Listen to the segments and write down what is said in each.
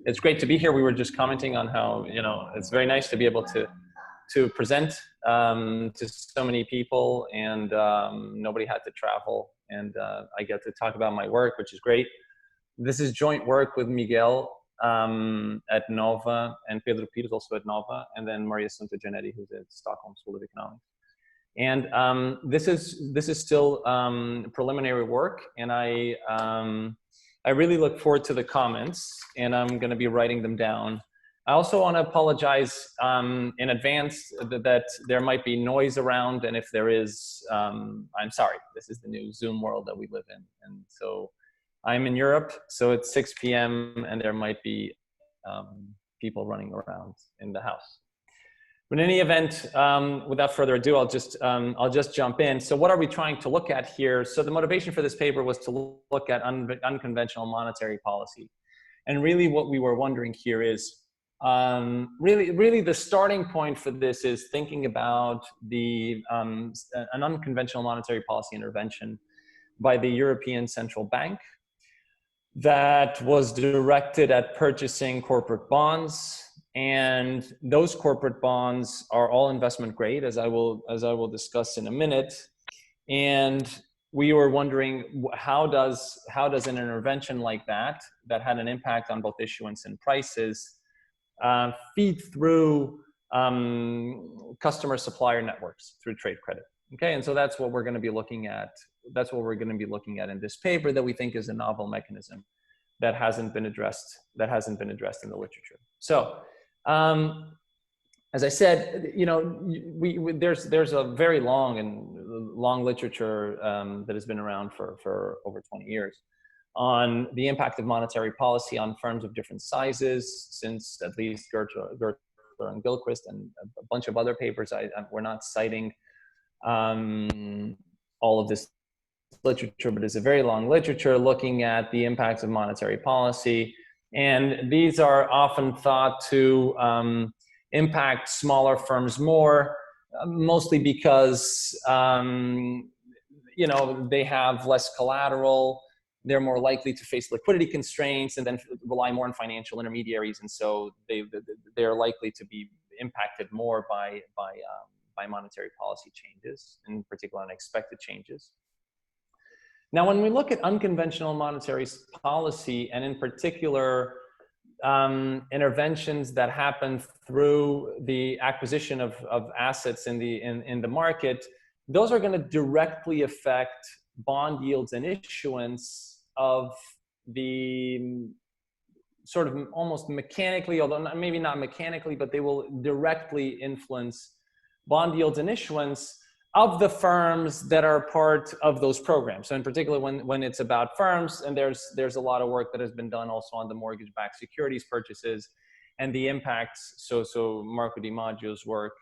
It's great to be here. We were just commenting on how, it's very nice to be able to present to so many people, and nobody had to travel, and I get to talk about my work, which is great. This is joint work with Miguel at Nova, and Pedro Pires also at Nova, and then Maria Santagenetti, who's at Stockholm School of Economics. And this is still preliminary work, and I really look forward to the comments, and I'm going to be writing them down. I also want to apologize in advance that there might be noise around, and if there is, I'm sorry. This is the new Zoom world that we live in, and so I'm in Europe, so it's 6 p.m. and there might be people running around in the house. But in any event, without further ado, I'll just jump in. So what are we trying to look at here? So the motivation for this paper was to look at unconventional monetary policy. And really what we were wondering here is, really the starting point for this is thinking about an unconventional monetary policy intervention by the European Central Bank that was directed at purchasing corporate bonds. And those corporate bonds are all investment grade, as I will discuss in a minute. And we were wondering, how does an intervention like that had an impact on both issuance and prices feed through customer supplier networks through trade credit? Okay, and so that's what we're going to be looking at. That's what we're going to be looking at in this paper, that we think is a novel mechanism that hasn't been addressed in the literature. So, as I said, there's a very long literature that has been around for over 20 years on the impact of monetary policy on firms of different sizes, since at least Gertler and Gilchrist and a bunch of other papers. We're not citing all of this literature, but it's a very long literature looking at the impacts of monetary policy. And these are often thought to impact smaller firms more, mostly because, they have less collateral, they're more likely to face liquidity constraints and then rely more on financial intermediaries. And so they're likely to be impacted more by monetary policy changes, in particular unexpected changes. Now, when we look at unconventional monetary policy, and in particular interventions that happen through the acquisition of assets in the market, those are going to directly affect bond yields and issuance of the sort of almost mechanically, although maybe not mechanically, but they will directly influence bond yields and issuance of the firms that are part of those programs. So in particular, when it's about firms, and there's a lot of work that has been done also on the mortgage-backed securities purchases and the impacts. So Marco Di Maggio's work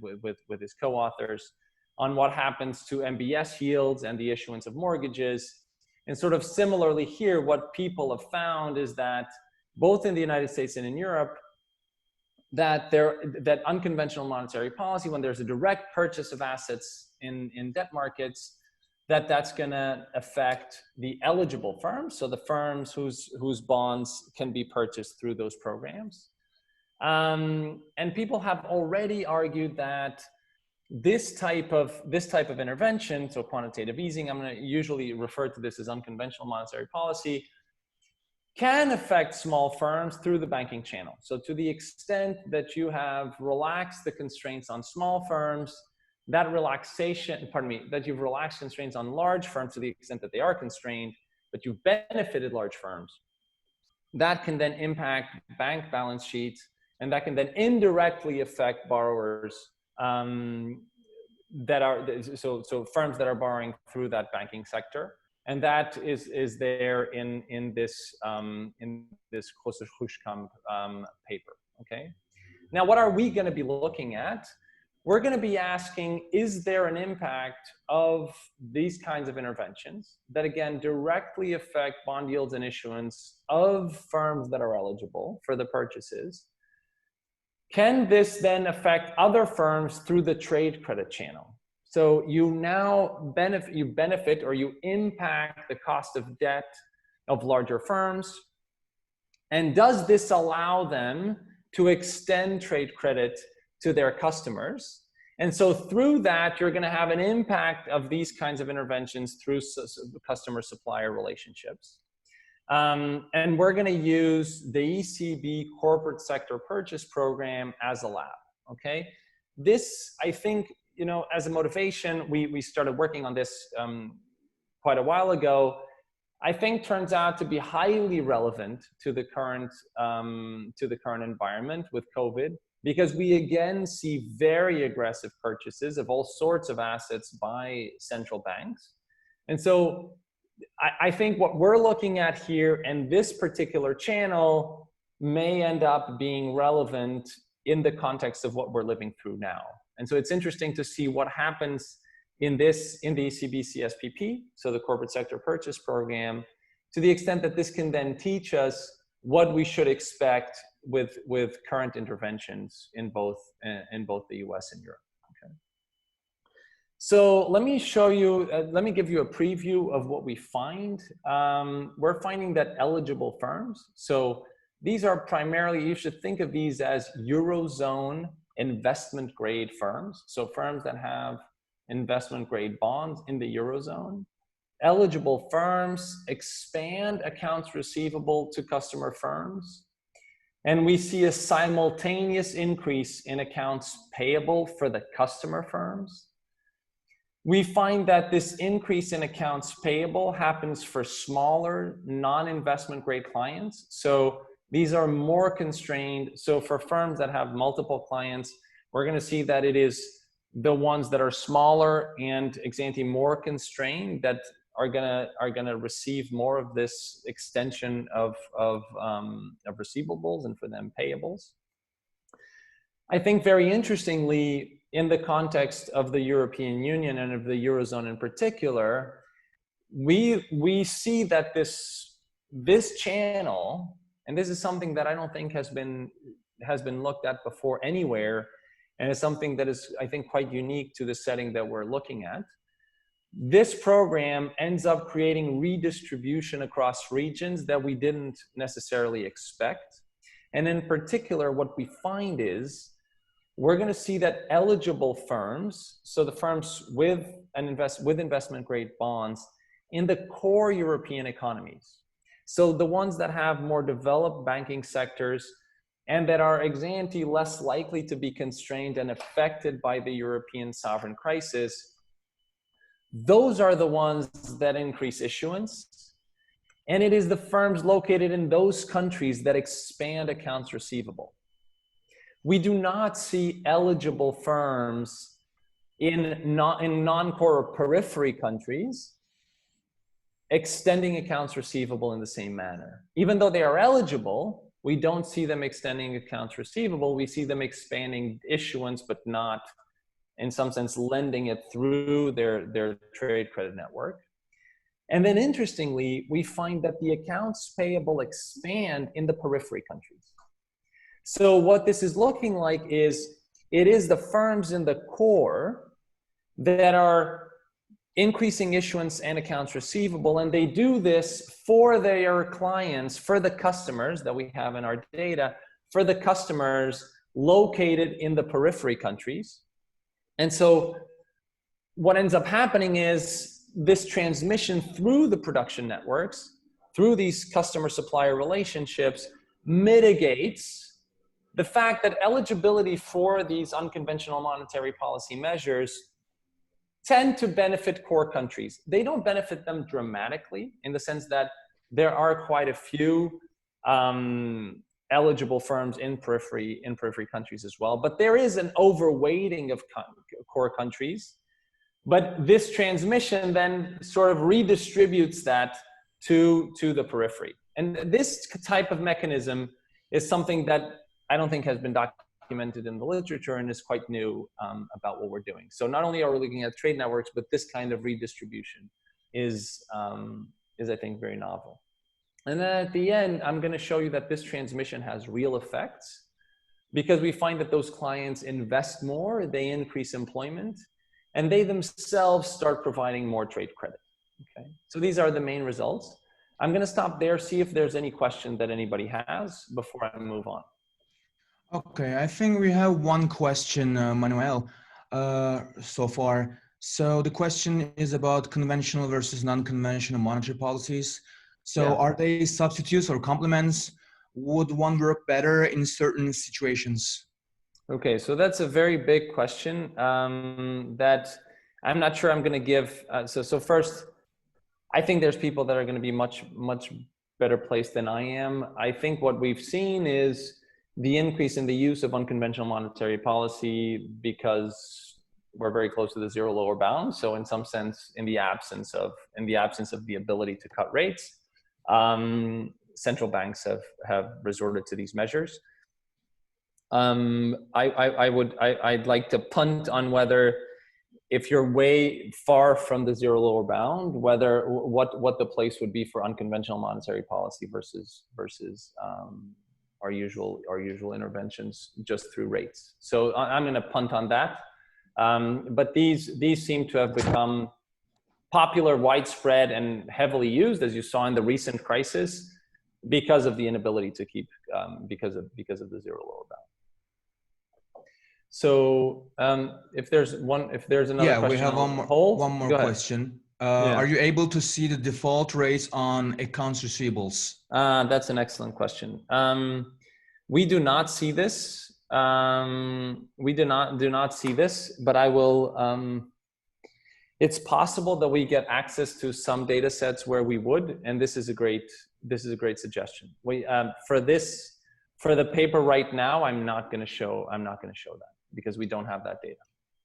with his co-authors on what happens to MBS yields and the issuance of mortgages. And sort of similarly here, what people have found is that both in the United States and in Europe, that unconventional monetary policy, when there's a direct purchase of assets in debt markets, that's going to affect the eligible firms, so the firms whose bonds can be purchased through those programs. And people have already argued that this type of intervention, so quantitative easing, I'm going to usually refer to this as unconventional monetary policy, can affect small firms through the banking channel. So to the extent that you have relaxed the constraints on small firms, that you've relaxed constraints on large firms to the extent that they are constrained, but you've benefited large firms, that can then impact bank balance sheets, and that can then indirectly affect borrowers that are, so firms that are borrowing through that banking sector. And that is there in this große Huschkamp paper. Okay. Now, what are we going to be looking at? We're going to be asking, is there an impact of these kinds of interventions that again directly affect bond yields and issuance of firms that are eligible for the purchases? Can this then affect other firms through the trade credit channel? So you now benefit or you impact the cost of debt of larger firms, And does this allow them to extend trade credit to their customers? And so through that, you're going to have an impact of these kinds of interventions through customer-supplier relationships. And we're going to use the ECB Corporate Sector Purchase Program as a lab, okay? This, I think, you know, as a motivation, we started working on this quite a while ago. I think turns out to be highly relevant to the current environment with COVID, because we again see very aggressive purchases of all sorts of assets by central banks. And so I think what we're looking at here and this particular channel may end up being relevant in the context of what we're living through now. And so it's interesting to see what happens in the ECB CSPP, so the Corporate Sector Purchase Program, to the extent that this can then teach us what we should expect with current interventions in both the US and Europe. Okay. So let me show you, let me give you a preview of what we find. We're finding that eligible firms, so these are primarily, you should think of these as Eurozone investment grade firms. So firms that have investment grade bonds in the Eurozone. Eligible firms expand accounts receivable to customer firms. And we see a simultaneous increase in accounts payable for the customer firms. We find that this increase in accounts payable happens for smaller non-investment grade clients. So these are more constrained. So for firms that have multiple clients, we're going to see that it is the ones that are smaller and ex ante more constrained that are gonna receive more of this extension of receivables and for them payables. I think very interestingly, in the context of the European Union and of the Eurozone in particular, we see that this channel, and this is something that I don't think has been looked at before anywhere, and it's something that is, I think, quite unique to the setting that we're looking at. This program ends up creating redistribution across regions that we didn't necessarily expect. And in particular, what we find is we're going to see that eligible firms, so the firms with investment grade bonds in the core European economies, so the ones that have more developed banking sectors and that are ex ante less likely to be constrained and affected by the European sovereign crisis, those are the ones that increase issuance. And it is the firms located in those countries that expand accounts receivable. We do not see eligible firms in non-core or periphery countries extending accounts receivable in the same manner. Even though they are eligible, we don't see them extending accounts receivable. We see them expanding issuance, but not, in some sense, lending it through their trade credit network. And then interestingly, we find that the accounts payable expand in the periphery countries. So what this is looking like is, it is the firms in the core that are increasing issuance and accounts receivable, and they do this for their clients, for the customers that we have in our data, for the customers located in the periphery countries. And so what ends up happening is this transmission through the production networks, through these customer-supplier relationships, mitigates the fact that eligibility for these unconventional monetary policy measures tend to benefit core countries. They don't benefit them dramatically, in the sense that there are quite a few eligible firms in periphery countries as well, but there is an overweighting of core countries. But this transmission then sort of redistributes that to the periphery. And this type of mechanism is something that I don't think has been documented in the literature and is quite new about what we're doing. So not only are we looking at trade networks, but this kind of redistribution is I think, very novel. And then at the end, I'm going to show you that this transmission has real effects, because we find that those clients invest more, they increase employment, and they themselves start providing more trade credit. Okay, so these are the main results. I'm going to stop there, see if there's any question that anybody has before I move on. Okay, I think we have one question, Manuel, so far. So the question is about conventional versus non-conventional monetary policies. So are they substitutes or complements? Would one work better in certain situations? Okay, so that's a very big question that I'm not sure I'm going to give. So first, I think there's people that are going to be much better placed than I am. I think what we've seen is the increase in the use of unconventional monetary policy because we're very close to the zero lower bound. So in some sense, in the absence of the ability to cut rates, central banks have resorted to these measures. I'd like to punt on whether, if you're way far from the zero lower bound, what the place would be for unconventional monetary policy versus our usual interventions just through rates. So I'm going to punt on that. But these seem to have become popular, widespread, and heavily used, as you saw in the recent crisis, because of the inability to keep because of the zero lower bound. So if there's another question, we have one more question. Are you able to see the default rates on accounts receivables? That's an excellent question. We do not see this. We do not see this, but I will. It's possible that we get access to some data sets where we would, and this is a great suggestion. For the paper right now, I'm not going to show that, because we don't have that data.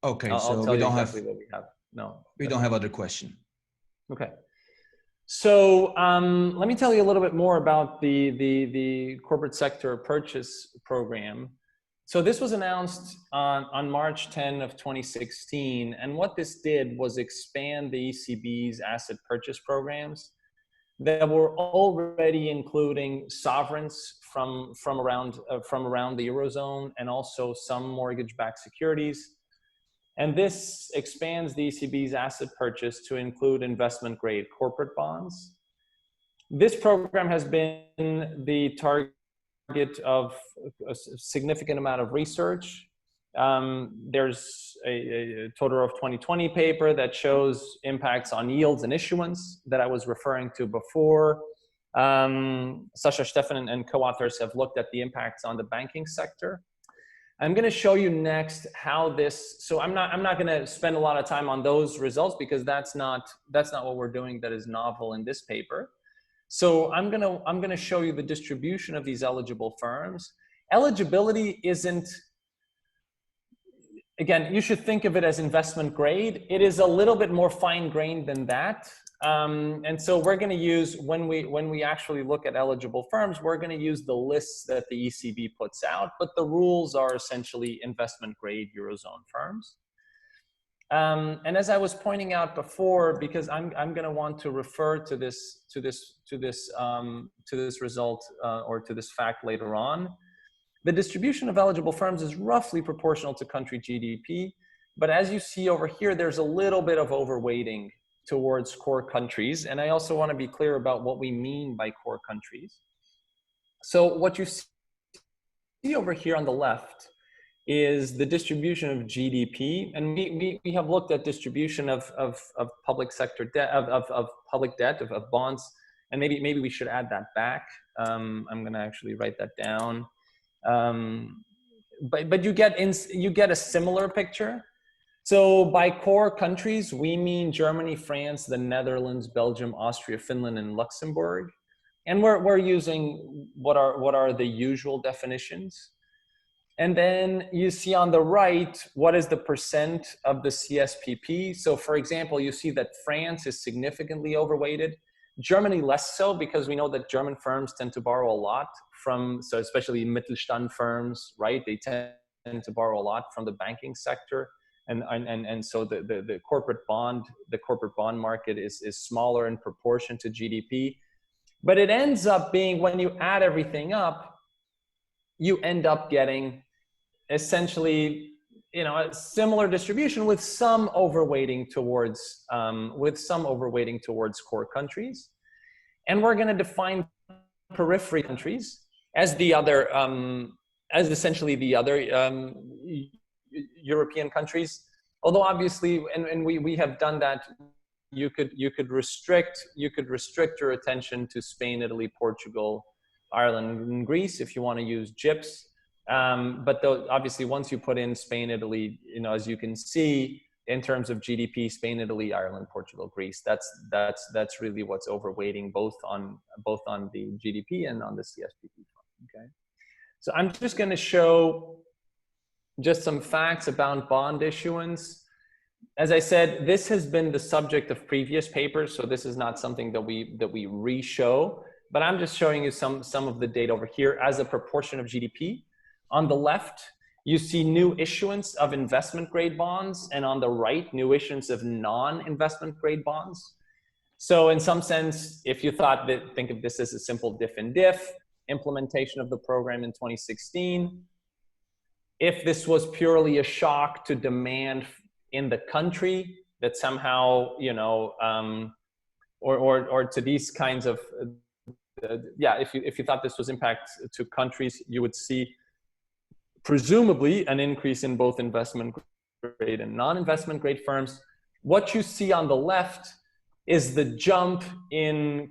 Okay, I'll tell you exactly what we have. No, we don't have other question. Okay. So let me tell you a little bit more about the corporate sector purchase program. So this was announced on March 10 of 2016. And what this did was expand the ECB's asset purchase programs that were already including sovereigns from around the Eurozone, and also some mortgage-backed securities. And this expands the ECB's asset purchase to include investment-grade corporate bonds. This program has been the target of a significant amount of research. There's a total of 2020 paper that shows impacts on yields and issuance that I was referring to before. Sasha Stefan and co-authors have looked at the impacts on the banking sector. I'm going to show you next how this. So I'm not going to spend a lot of time on those results, because that's not what we're doing that is novel in this paper. So I'm going to show you the distribution of these eligible firms. Eligibility isn't. Again, you should think of it as investment grade. It is a little bit more fine-grained than that. And so we're going to use, when we actually look at eligible firms, we're going to use the lists that the ECB puts out, but the rules are essentially investment grade Eurozone firms. And as I was pointing out before, because I'm going to want to refer to this result or to this fact later on. The distribution of eligible firms is roughly proportional to country GDP, but as you see over here, there's a little bit of overweighting towards core countries. And I also want to be clear about what we mean by core countries. So what you see over here on the left is the distribution of GDP. And we have looked at distribution of public sector debt, of public debt, of bonds. And maybe we should add that back. I'm going to actually write that down. But you get a similar picture. So by core countries, we mean Germany, France, the Netherlands, Belgium, Austria, Finland, and Luxembourg. And we're using what are the usual definitions. And then you see on the right, what is the percent of the CSPP? So for example, you see that France is significantly overweighted. Germany less so, because we know that German firms tend to borrow a lot so especially Mittelstand firms, right? They tend to borrow a lot from the banking sector. And so the corporate bond market is smaller in proportion to GDP. But it ends up being, when you add everything up, you end up getting essentially, a similar distribution with some overweighting towards core countries. And we're going to define periphery countries as the other, as essentially the other European countries. Although obviously, and we have done that, you could restrict your attention to Spain, Italy, Portugal, Ireland, and Greece if you want to use GIPS. But obviously, once you put in Spain, Italy, as you can see, in terms of GDP, Spain, Italy, Ireland, Portugal, Greece, that's really what's overweighting both on the GDP and on the CSPP. Okay, so I'm just going to show just some facts about bond issuance. As I said, this has been the subject of previous papers, so this is not something that we re-show, but I'm just showing you some of the data over here as a proportion of GDP. On the left, you see new issuance of investment grade bonds, and on the right, new issuance of non-investment grade bonds. So in some sense, if you think of this as a simple diff and diff, implementation of the program in 2016, if this was purely a shock to demand in the country that somehow, or to these kinds of, if you thought this was impact to countries, you would see presumably an increase in both investment grade and non-investment grade firms. What you see on the left is the jump in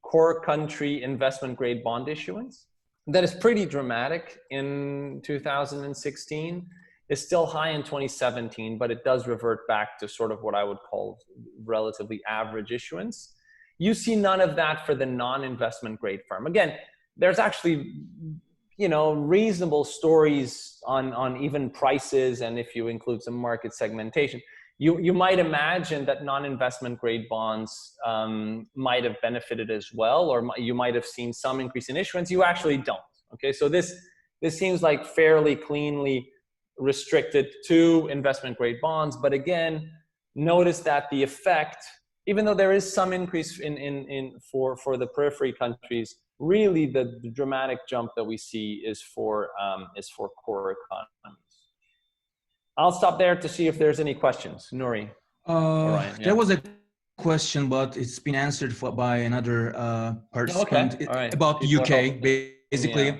core country investment grade bond issuance. That is pretty dramatic in 2016. It's still high in 2017, but it does revert back to sort of what I would call relatively average issuance. You see none of that for the non-investment grade firm. Again, there's actually reasonable stories on even prices, and if you include some market segmentation, you might imagine that non-investment grade bonds might have benefited as well, or you might have seen some increase in issuance. You actually don't. Okay, so this seems like fairly cleanly restricted to investment grade bonds, but again, notice that the effect, even though there is some increase for the periphery countries, really the dramatic jump that we see is for core economies. I'll stop there to see if there's any questions. Nuri. Ryan, there was a question, but it's been answered by another participant. Okay. All right. About People UK, basically. Yeah.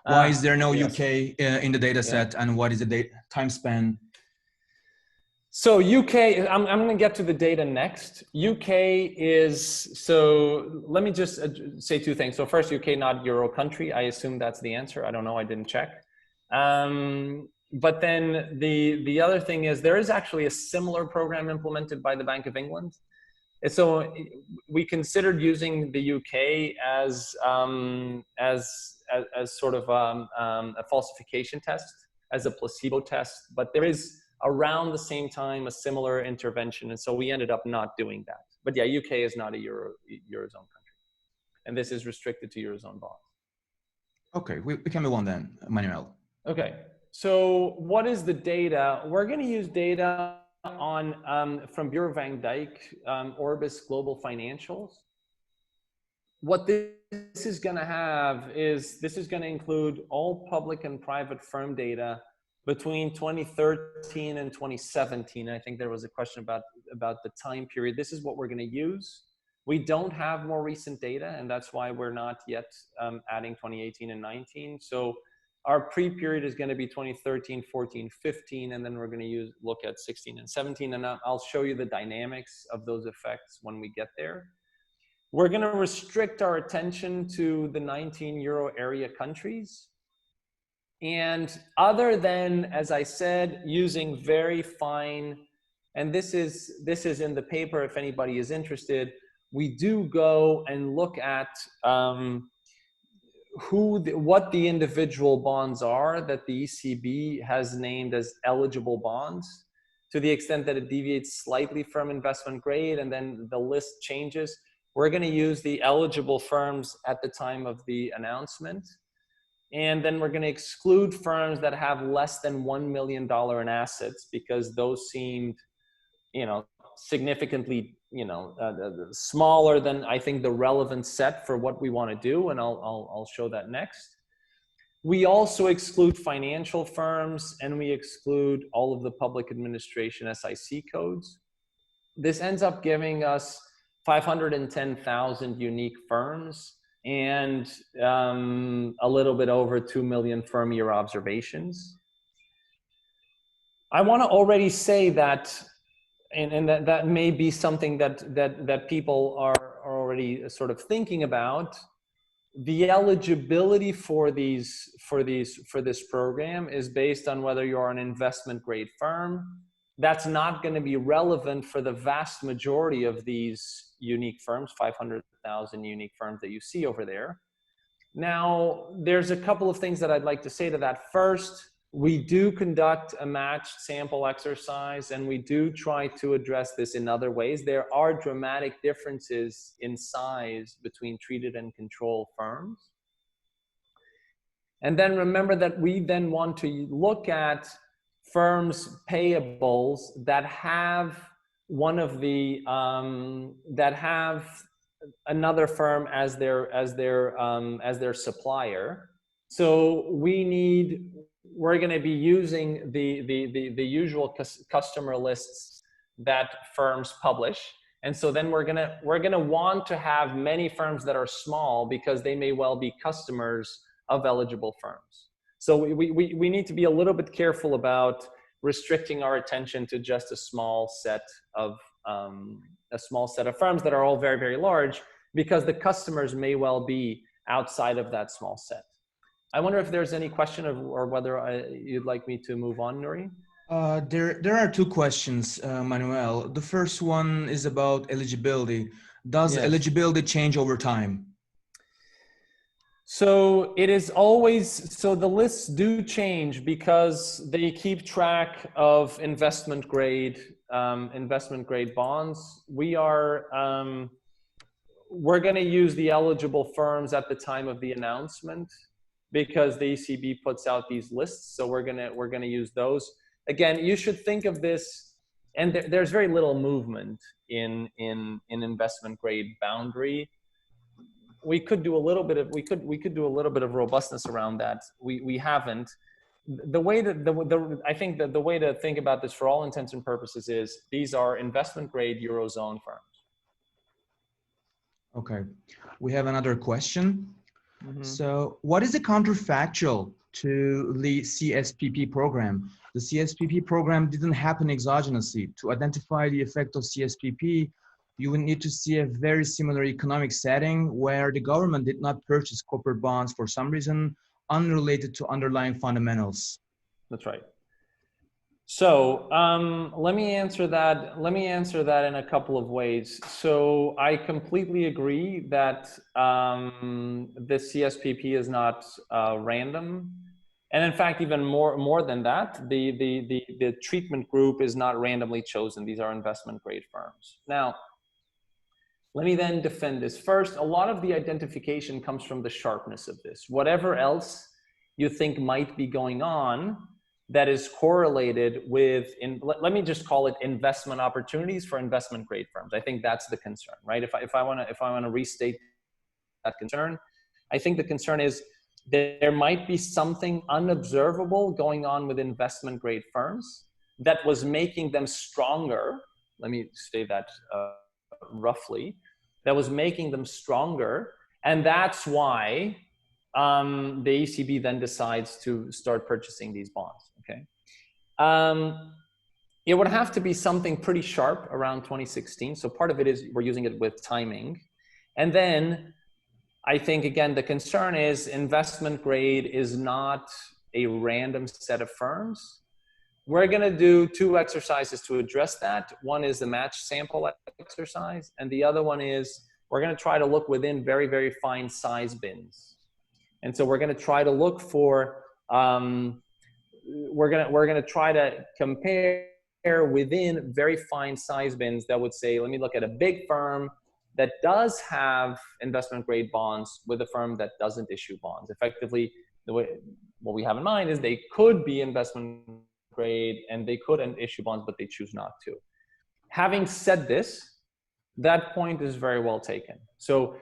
Why is there no yes. UK in the data set, and what is the time span? So UK, I'm going to get to the data next. UK is, so let me just say two things. So first, UK not Euro country. I assume that's the answer. I don't know. I didn't check. But then the other thing is there is actually a similar program implemented by the Bank of England. And so we considered using the UK as sort of a falsification test, as a placebo test, but there is around the same time a similar intervention, and so we ended up not doing that. But yeah, UK is not a Eurozone country, and this is restricted to Eurozone bonds. Okay, we can move on then, Manuel. Okay, so what is the data? We're going to use data on from Bureau van Dijk, Orbis Global Financials. What this is going to have is, this is going to include all public and private firm data between 2013 and 2017. I think there was a question about the time period. This is what we're going to use. We don't have more recent data, and that's why we're not yet adding 2018 and 19. So our pre-period is going to be 2013, 14, 15, and then we're going to look at 16 and 17, and I'll show you the dynamics of those effects when we get there. We're going to restrict our attention to the 19 Euro area countries. And other than, as I said, using very fine, and this is in the paper if anybody is interested, we do go and look at what the individual bonds are that the ECB has named as eligible bonds, to the extent that it deviates slightly from investment grade and then the list changes. We're going to use the eligible firms at the time of the announcement. And then we're going to exclude firms that have less than $1 million in assets, because those seemed, significantly, smaller than I think the relevant set for what we want to do. And I'll show that next. We also exclude financial firms, and we exclude all of the public administration SIC codes. This ends up giving us 510,000 unique firms and a little bit over 2 million firm year observations. I want to already say that, and that may be something that people are already sort of thinking about. The eligibility for this program is based on whether you're an investment grade firm. That's not going to be relevant for the vast majority of these unique firms, 500,000 unique firms that you see over there. Now, there's a couple of things that I'd like to say to that. First, we do conduct a matched sample exercise, and we do try to address this in other ways. There are dramatic differences in size between treated and control firms. And then remember that we then want to look at firms' payables that have one of the that have another firm as their supplier. So we're going to be using the usual customer lists that firms publish. And so then we're going to want to have many firms that are small because they may well be customers of eligible firms. So we need to be a little bit careful about restricting our attention to just a small set of firms that are all very, very large, because the customers may well be outside of that small set. I wonder if there's any question or whether you'd like me to move on, Nuri? There are two questions, Manuel. The first one is about eligibility. Does eligibility change over time? So it is always, so the lists do change because they keep track of investment grade bonds. We're going to use the eligible firms at the time of the announcement, because the ECB puts out these lists. So we're gonna use those. Again, you should think of this, and there's very little movement in investment grade boundary. We could do a little bit of do a little bit of robustness around that. We haven't. The way that I think that the way to think about this for all intents and purposes is these are investment grade Eurozone firms. Okay, we have another question. Mm-hmm. So what is the counterfactual to the CSPP program? The CSPP program didn't happen exogenously. To identify the effect of CSPP, you would need to see a very similar economic setting where the government did not purchase corporate bonds for some reason unrelated to underlying fundamentals. That's right. So let me answer that. Let me answer that in a couple of ways. So I completely agree that the CSPP is not random, and in fact, even more than that, the treatment group is not randomly chosen. These are investment grade firms. Now, let me then defend this. First, a lot of the identification comes from the sharpness of this. Whatever else you think might be going on that is correlated with, let me just call it investment opportunities for investment grade firms. I think that's the concern, right? If I want to restate that concern, I think the concern is that there might be something unobservable going on with investment grade firms that was making them stronger. Let me say that roughly. That was making them stronger, and that's why the ECB then decides to start purchasing these bonds. Okay, it would have to be something pretty sharp around 2016. So part of it is we're using it with timing, and then I think again the concern is investment grade is not a random set of firms. We're going to do two exercises to address that. One is the match sample exercise, and the other one is we're going to try to look within very, very fine size bins. And so we're going to try to look for, we're going to try to compare within very fine size bins that would say, let me look at a big firm that does have investment grade bonds with a firm that doesn't issue bonds. Effectively, what we have in mind is they could be investment grade and they couldn't issue bonds, but they choose not to. Having said this, that point is very well taken. So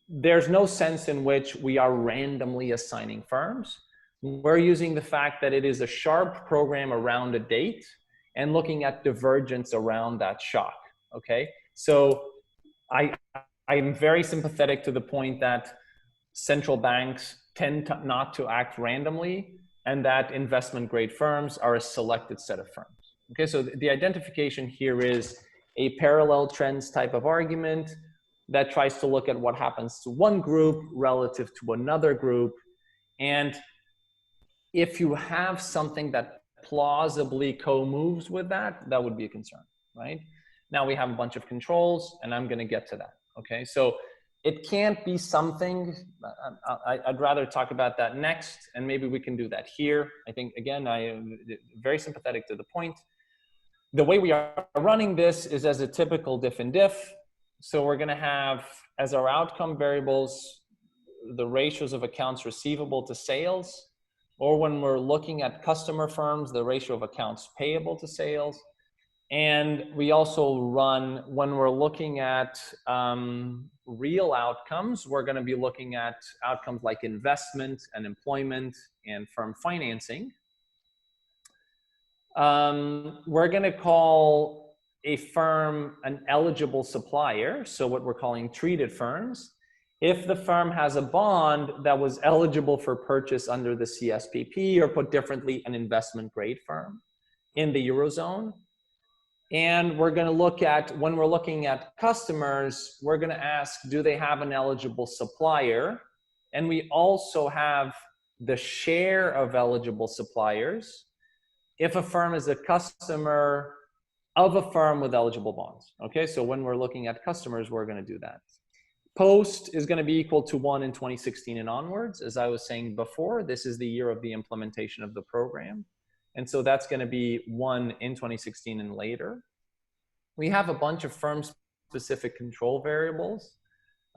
there's no sense in which we are randomly assigning firms. We're using the fact that it is a sharp program around a date and looking at divergence around that shock. Okay, so I'm very sympathetic to the point that central banks tend not to act randomly, and that investment grade firms are a selected set of firms. Okay, so the identification here is a parallel trends type of argument that tries to look at what happens to one group relative to another group. And if you have something that plausibly co-moves with that, that would be a concern, right? Now we have a bunch of controls, and I'm going to get to that. Okay, so it can't be something, I'd rather talk about that next, and maybe we can do that here. I think, again, I am very sympathetic to the point. The way we are running this is as a typical diff and diff. So we're going to have, as our outcome variables, the ratios of accounts receivable to sales, or when we're looking at customer firms, the ratio of accounts payable to sales. And we also run, when we're looking at real outcomes, we're going to be looking at outcomes like investment and employment and firm financing. We're going to call a firm an eligible supplier, so what we're calling treated firms, if the firm has a bond that was eligible for purchase under the CSPP, or put differently, an investment grade firm in the Eurozone. And we're going to look at, when we're looking at customers, we're going to ask, do they have an eligible supplier? And we also have the share of eligible suppliers if a firm is a customer of a firm with eligible bonds. Okay, so when we're looking at customers, we're going to do that. Post is going to be equal to 1 in 2016 and onwards. As I was saying before, this is the year of the implementation of the program. And so that's going to be 1 in 2016 and later. We have a bunch of firm-specific control variables,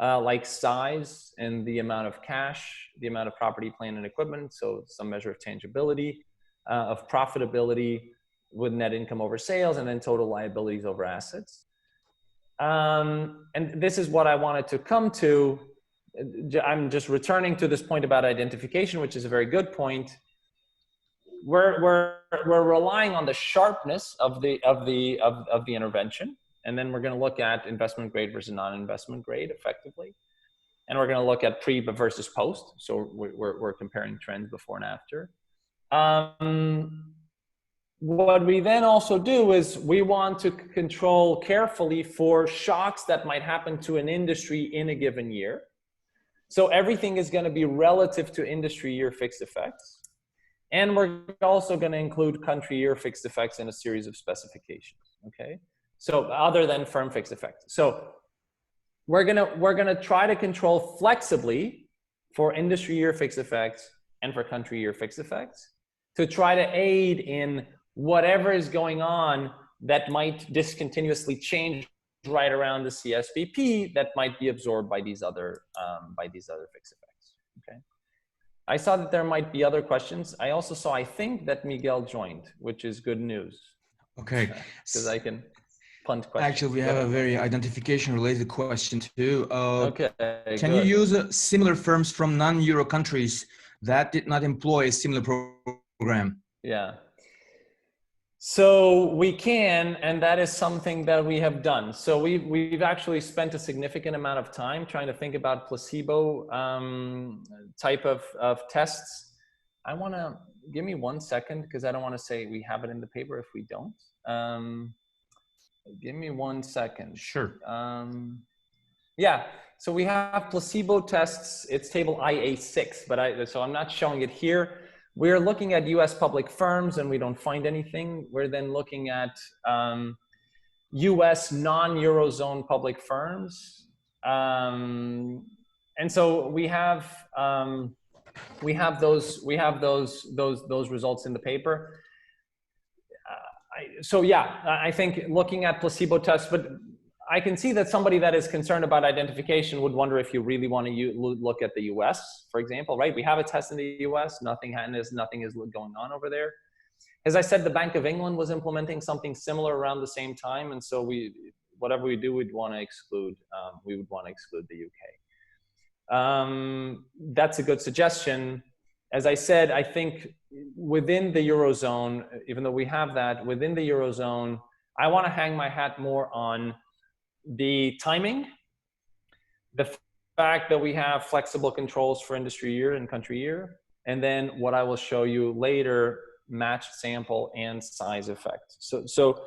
like size and the amount of cash, the amount of property, plant, and equipment, so some measure of tangibility, of profitability with net income over sales, and then total liabilities over assets. And this is what I wanted to come to. I'm just returning to this point about identification, which is a very good point. We're relying on the sharpness of the intervention, and then we're going to look at investment grade versus non-investment grade effectively, and we're going to look at pre versus post. So we're comparing trends before and after. What we then also do is we want to control carefully for shocks that might happen to an industry in a given year. So everything is going to be relative to industry year fixed effects. And we're also going to include country year fixed effects in a series of specifications. Okay, so other than firm fixed effects. So we're gonna try to control flexibly for industry year fixed effects and for country year fixed effects to try to aid in whatever is going on that might discontinuously change right around the CSPP that might be absorbed by these other fixed effects. Okay. I saw that there might be other questions. I also saw, I think, that Miguel joined, which is good news. Okay. Because I can punt questions. Actually, we have a very identification-related question too. Okay. Can you use similar firms from non-Euro countries that did not employ a similar program? Yeah. So we can, and that is something that we have done. So we've actually spent a significant amount of time trying to think about placebo type of tests. I want to, give me 1 second, because I don't want to say we have it in the paper if we don't. Give me 1 second. Sure. Yeah, so we have placebo tests. It's table IA6, but so I'm not showing it here. We're looking at US public firms and we don't find anything. We're then looking at US non-Eurozone public firms. And so we have those results in the paper. So yeah, I think looking at placebo tests, but I can see that somebody that is concerned about identification would wonder if you really want to look at the US, for example, right? We have a test in the US, nothing is going on over there. As I said, the Bank of England was implementing something similar around the same time. And so whatever we do, we'd want to exclude, we would want to exclude the UK. That's a good suggestion. As I said, I think within the Eurozone, even though we have that, within the Eurozone, I want to hang my hat more on the timing the fact that we have flexible controls for industry year and country year, and then what I will show you later, matched sample and size effect. So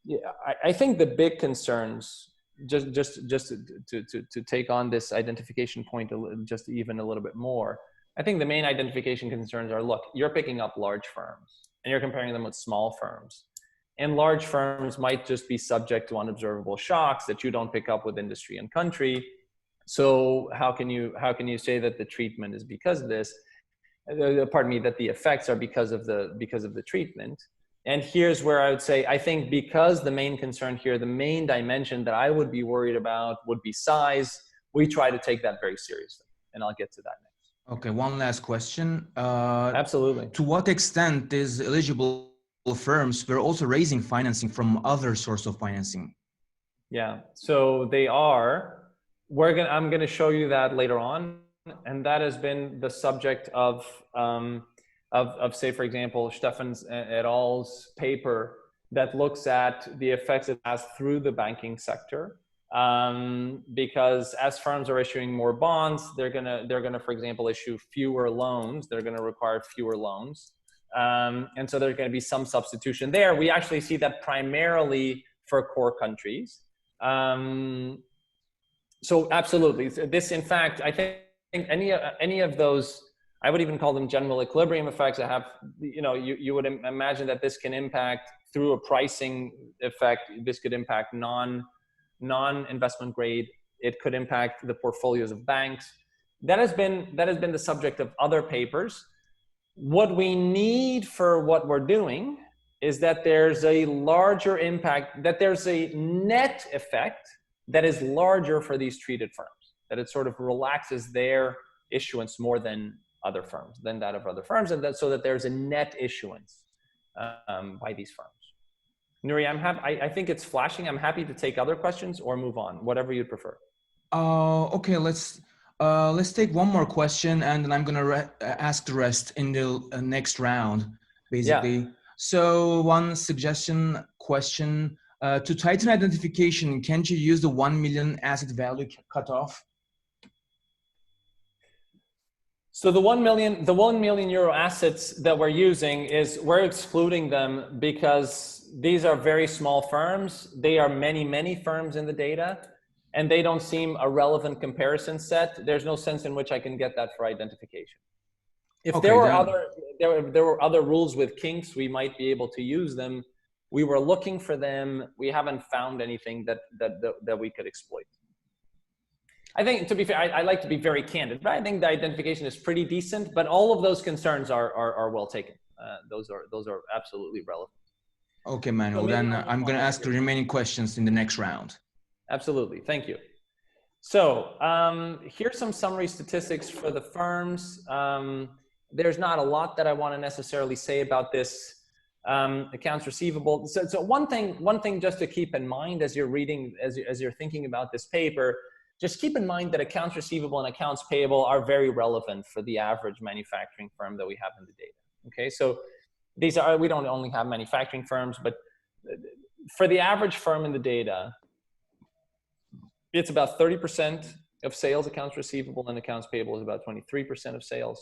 yeah, I think the big concerns, just to take on this identification point just even a little bit more, I think the main identification concerns are, look, you're picking up large firms and you're comparing them with small firms. And large firms might just be subject to unobservable shocks that you don't pick up with industry and country. So how can you say that the treatment is because of this? Pardon me, that the effects are because of the treatment. And here's where I would say, I think because the main concern here, the main dimension that I would be worried about would be size, we try to take that very seriously. And I'll get to that next. Okay, one last question. Absolutely. To what extent is eligible firms were also raising financing from other sources of financing? Yeah, so they are. I'm going to show you that later on. And that has been the subject of say, for example, Stefan's et al.'s paper that looks at the effects it has through the banking sector. Because as firms are issuing more bonds, they're gonna, for example, issue fewer loans. They're gonna require fewer loans. And so there's gonna be some substitution there. We actually see that primarily for core countries. So absolutely, this, in fact, I think any of those, I would even call them general equilibrium effects that have, you would imagine that this can impact through a pricing effect. This could impact non-investment grade. It could impact the portfolios of banks. That has been the subject of other papers. What we need for what we're doing is that there's a larger impact, that there's a net effect that is larger for these treated firms, that it sort of relaxes their issuance more than other firms, than that of other firms, and so that there's a net issuance by these firms. Nuri, I think it's flashing. I'm happy to take other questions or move on, whatever you'd prefer. Okay, let's take one more question, and then I'm gonna ask the rest in the next round, basically. Yeah. So one suggestion question. To tighten identification, can't you use the 1 million asset value cutoff? So the 1 million euro assets that we're using we're excluding them because these are very small firms. They are many firms in the data, and they don't seem a relevant comparison set. There's no sense in which I can get that for identification. If okay, there were other rules with kinks, we might be able to use them. We were looking for them. We haven't found anything that we could exploit. I think, to be fair, I like to be very candid, but I think the identification is pretty decent, but all of those concerns are well taken. Those are absolutely relevant. Okay, Manuel, so then I'm going to ask the remaining questions in the next round. Absolutely, thank you. So here's some summary statistics for the firms. There's not a lot that I want to necessarily say about this. Accounts receivable. So one thing just to keep in mind as you're reading, as you're thinking about this paper, just keep in mind that accounts receivable and accounts payable are very relevant for the average manufacturing firm that we have in the data. Okay, so we don't only have manufacturing firms, but for the average firm in the data, it's about 30% of sales accounts receivable, and accounts payable is about 23% of sales.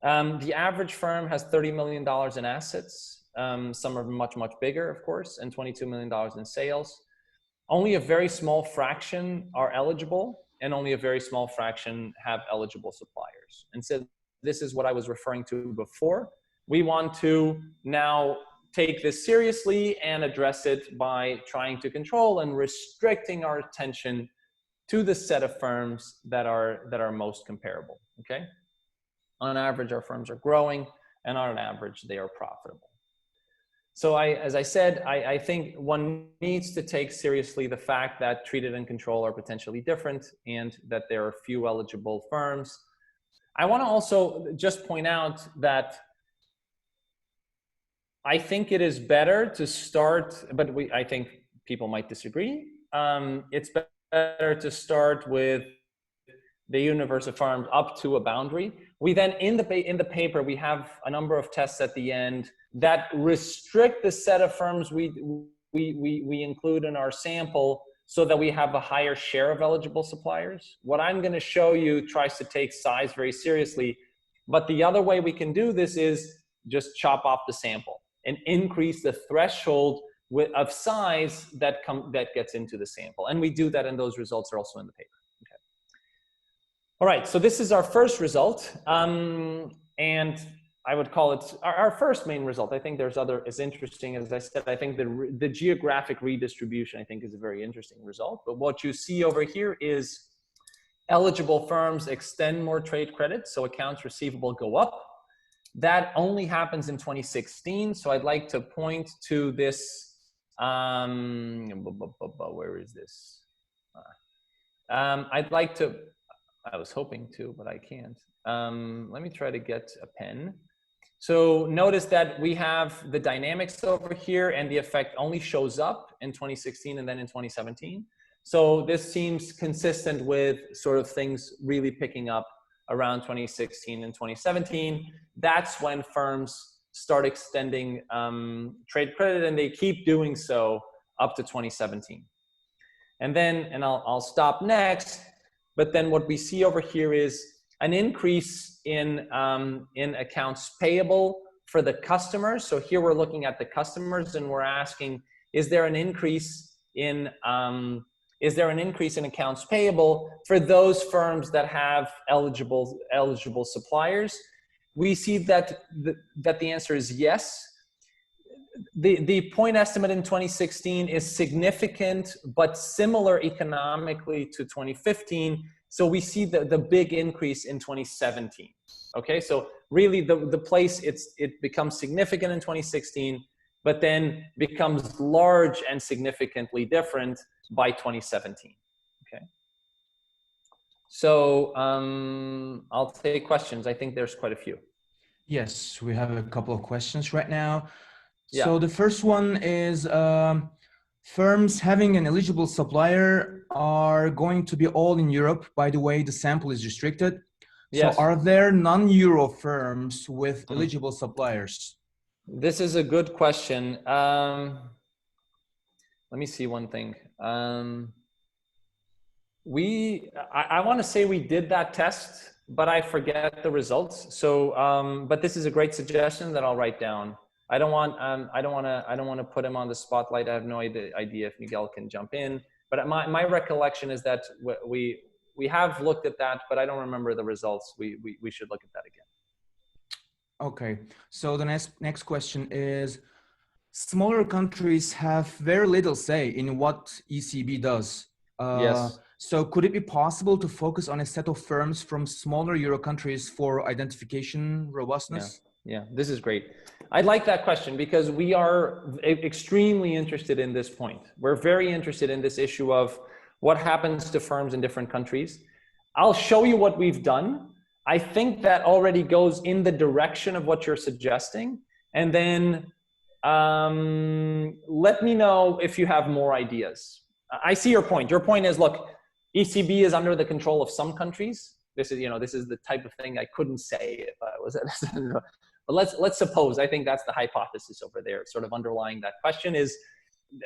The average firm has $30 million in assets. Some are much bigger, of course, and $22 million in sales. Only a very small fraction are eligible, and only a very small fraction have eligible suppliers. And so this is what I was referring to before. We want to now take this seriously and address it by trying to control and restricting our attention to the set of firms that are most comparable. Okay, on average, our firms are growing, and on average, they are profitable. So as I said, I think one needs to take seriously the fact that treated and control are potentially different, and that there are few eligible firms. I want to also just point out that I think it is better to start, but I think people might disagree. It's better to start with the universe of firms up to a boundary. We then, in the paper, we have a number of tests at the end that restrict the set of firms we include in our sample so that we have a higher share of eligible suppliers. What I'm going to show you tries to take size very seriously, but the other way we can do this is just chop off the sample and increase the threshold of size that gets into the sample. And we do that, and those results are also in the paper. Okay. All right, so this is our first result. And I would call it our first main result. I think there's other, as interesting as I said, I think the geographic redistribution, I think, is a very interesting result. But what you see over here is eligible firms extend more trade credit, so accounts receivable go up. That only happens in 2016. So I'd like to point to this, where is this? I'd like to, I was hoping to, but I can't. Let me try to get a pen. So notice that we have the dynamics over here, and the effect only shows up in 2016 and then in 2017. So this seems consistent with sort of things really picking up around 2016 and 2017. That's when firms start extending trade credit, and they keep doing so up to 2017. And then, and I'll stop next, but then what we see over here is an increase in accounts payable for the customers. So here we're looking at the customers, and we're asking, is there an increase in accounts payable for those firms that have eligible suppliers? We see that the answer is yes. The point estimate in 2016 is significant but similar economically to 2015. So we see the big increase in 2017. Okay, so really the place it becomes significant in 2016, but then becomes large and significantly different by 2017. Okay. So I'll take questions. I think there's quite a few. Yes, we have a couple of questions right now. Yeah. So the first one is, firms having an eligible supplier are going to be all in Europe. By the way, the sample is restricted. Yes. So are there non-Euro firms with eligible suppliers? This is a good question. Let me see one thing. I want to say we did that test, but I forget the results. So, but this is a great suggestion that I'll write down. I don't want to put him on the spotlight. I have no idea if Miguel can jump in, but my recollection is that we have looked at that, but I don't remember the results. We should look at that again. Okay, so the next question is, smaller countries have very little say in what ECB does. Yes. So could it be possible to focus on a set of firms from smaller Euro countries for identification robustness? Yeah, this is great. I like that question because we are extremely interested in this point. We're very interested in this issue of what happens to firms in different countries. I'll show you what we've done. I think that already goes in the direction of what you're suggesting. And then let me know if you have more ideas. I see your point. Your point is, look, ECB is under the control of some countries. This is, this is the type of thing I couldn't say if I was but let's suppose, I think that's the hypothesis over there, sort of underlying that question is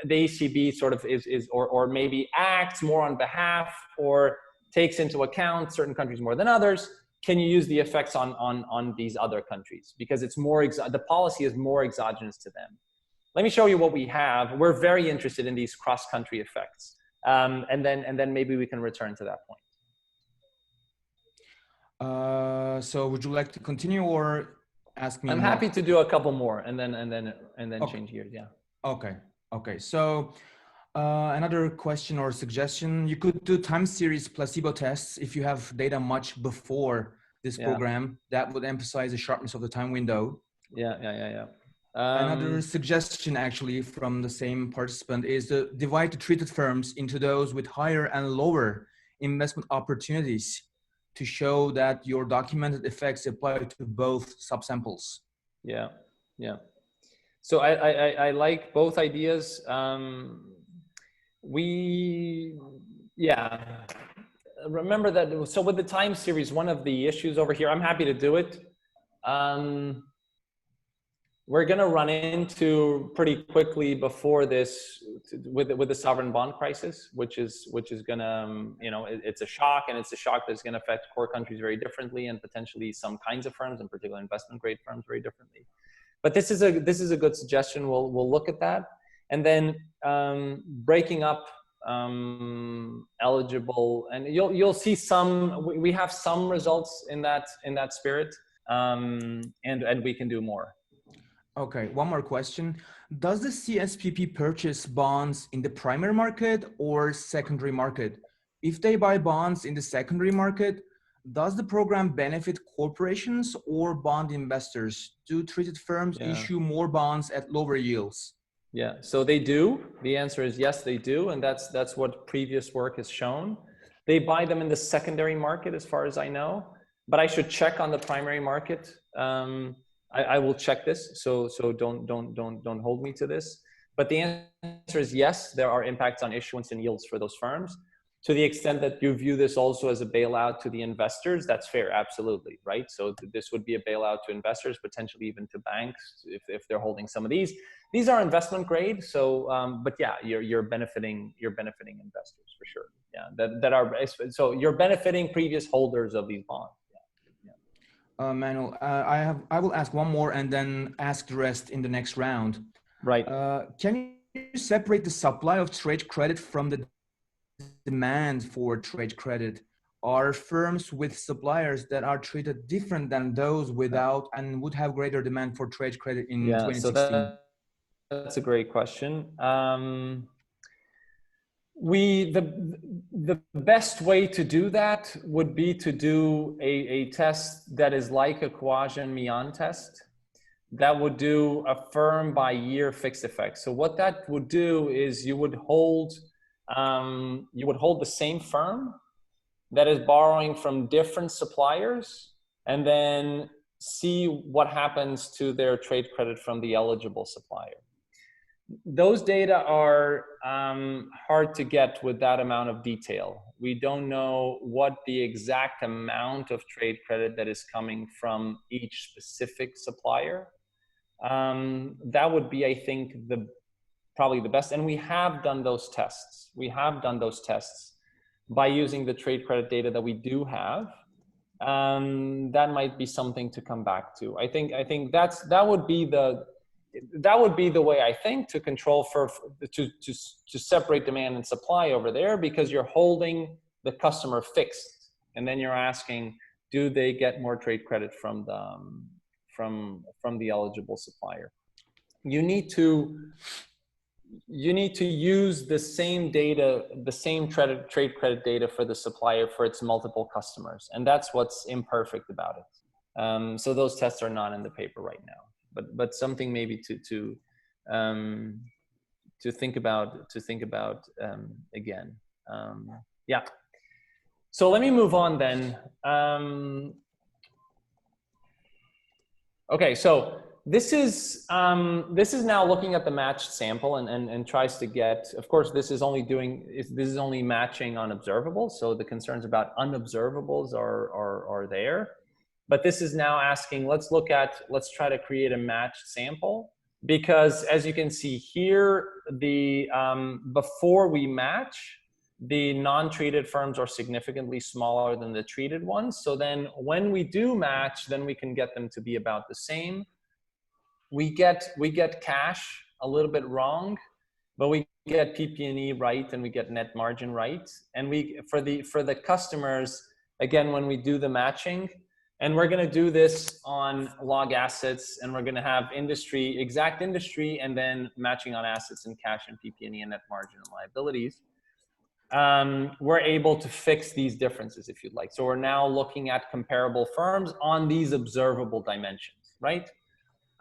the ECB sort of or maybe acts more on behalf or takes into account certain countries more than others. Can you use the effects on these other countries? Because it's more, the policy is more exogenous to them. Let me show you what we have. We're very interested in these cross-country effects. And then maybe we can return to that point. So would you like to continue or ask me? I'm happy to do a couple more and then okay. Change gears. Yeah. Okay. So another question or suggestion, you could do time series placebo tests if you have data much before this program. That would emphasize the sharpness of the time window. Yeah. Another suggestion actually from the same participant is to divide the treated firms into those with higher and lower investment opportunities to show that your documented effects apply to both subsamples. Yeah. So I like both ideas. Remember that, so with the time series, one of the issues over here, I'm happy to do it. we're going to run into pretty quickly before this with the sovereign bond crisis, which is going to, it's a shock, and it's a shock that's going to affect core countries very differently, and potentially some kinds of firms, in particular investment grade firms, very differently. But this is a good suggestion. We'll look at that, and then breaking up eligible, and you'll see some. We have some results in that spirit, and we can do more. Okay, one more question. Does the CSPP purchase bonds in the primary market or secondary market? If they buy bonds in the secondary market, does the program benefit corporations or bond investors? Do treated firms issue more bonds at lower yields? Yeah, so they do. The answer is yes, they do. And that's what previous work has shown. They buy them in the secondary market, as far as I know, but I should check on the primary market. I will check this, so don't hold me to this. But the answer is yes, there are impacts on issuance and yields for those firms. To the extent that you view this also as a bailout to the investors, that's fair, absolutely, right? So this would be a bailout to investors, potentially even to banks, if they're holding some of these. These are investment grade, so but yeah, you're benefiting investors for sure. Yeah, that are so you're benefiting previous holders of these bonds. Manuel, I will ask one more and then ask the rest in the next round. Right. Can you separate the supply of trade credit from the demand for trade credit? Are firms with suppliers that are treated different than those without and would have greater demand for trade credit in 2016? So that's a great question. The best way to do that would be to do a test that is like a Kawajin-Mian test that would do a firm by year fixed effect. So what that would do is you would hold the same firm that is borrowing from different suppliers, and then see what happens to their trade credit from the eligible supplier. Those data are hard to get with that amount of detail. We don't know what the exact amount of trade credit that is coming from each specific supplier. That would be, I think, probably the best. And we have done those tests. We have done those tests by using the trade credit data that we do have. That might be something to come back to. I think that would be the way, I think, to control to separate demand and supply over there, because you're holding the customer fixed, and then you're asking, do they get more trade credit from the eligible supplier? You need to use the same data, the same trade credit data for the supplier for its multiple customers, and that's what's imperfect about it. So those tests are not in the paper right now. But something maybe to think about again. Yeah. So let me move on then. Okay, so this is now looking at the matched sample and tries to get. Of course, this is only matching on observables. So the concerns about unobservables are there. But this is now asking, let's try to create a matched sample, because as you can see here, before we match, the non-treated firms are significantly smaller than the treated ones. So then when we do match, then we can get them to be about the same. We get cash a little bit wrong, but we get PP&E right, and we get net margin right. And for the customers, again, when we do the matching, and we're going to do this on log assets, and we're going to have exact industry, and then matching on assets and cash and PP&E and net margin and liabilities. We're able to fix these differences, if you'd like. So we're now looking at comparable firms on these observable dimensions, right?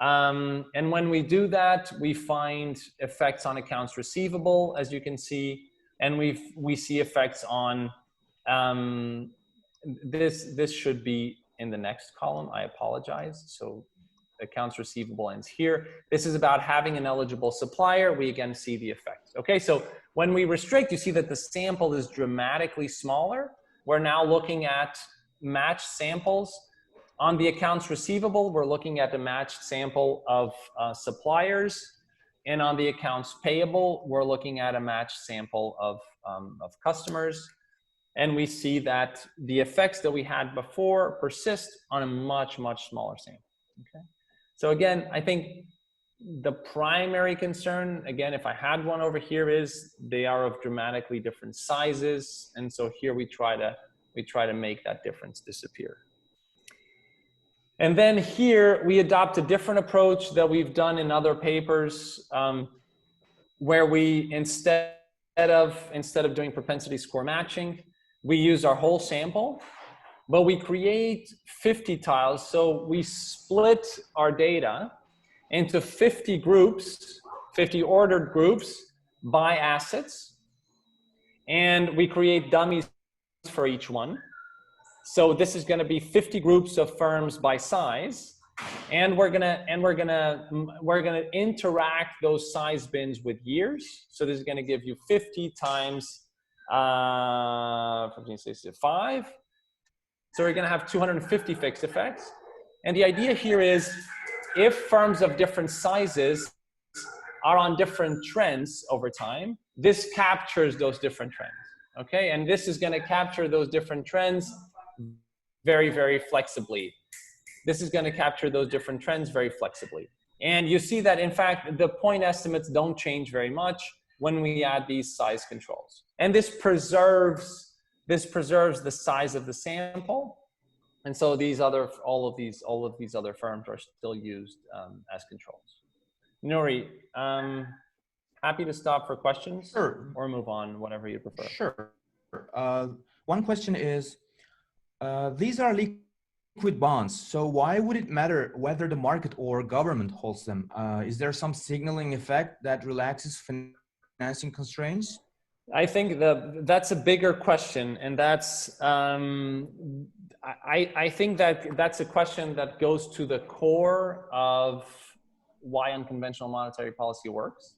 And when we do that, we find effects on accounts receivable, as you can see, and we see effects on this should be in the next column. I apologize. So accounts receivable ends here. This is about having an eligible supplier. We again see the effects. Okay, so when we restrict, you see that the sample is dramatically smaller. We're now looking at matched samples. On the accounts receivable, we're looking at a matched sample of suppliers. And on the accounts payable, we're looking at a matched sample of customers. And we see that the effects that we had before persist on a much, much smaller sample. Okay. So again, I think the primary concern, again, if I had one over here, is they are of dramatically different sizes. And so here we try to make that difference disappear. And then here we adopt a different approach that we've done in other papers, where we instead of doing propensity score matching, we use our whole sample, but we create 50 tiles. So we split our data into 50 groups, 50 ordered groups by assets, and we create dummies for each one. So this is going to be 50 groups of firms by size, and we're gonna interact those size bins with years. So this is going to give you 50 times 1565. So we're going to have 250 fixed effects. And the idea here is, if firms of different sizes are on different trends over time, this captures those different trends. Okay, and this is going to capture those different trends very, very flexibly. This is going to capture those different trends very flexibly. And you see that, in fact, the point estimates don't change very much when we add these size controls. And this preserves the size of the sample. And so all of these other firms are still used as controls. Nuri, happy to stop for questions. Sure. Or move on, whatever you prefer. Sure. One question is, these are liquid bonds, so why would it matter whether the market or government holds them? Is there some signaling effect that relaxes financing constraints? I think that's a bigger question, and that's I think that's a question that goes to the core of why unconventional monetary policy works.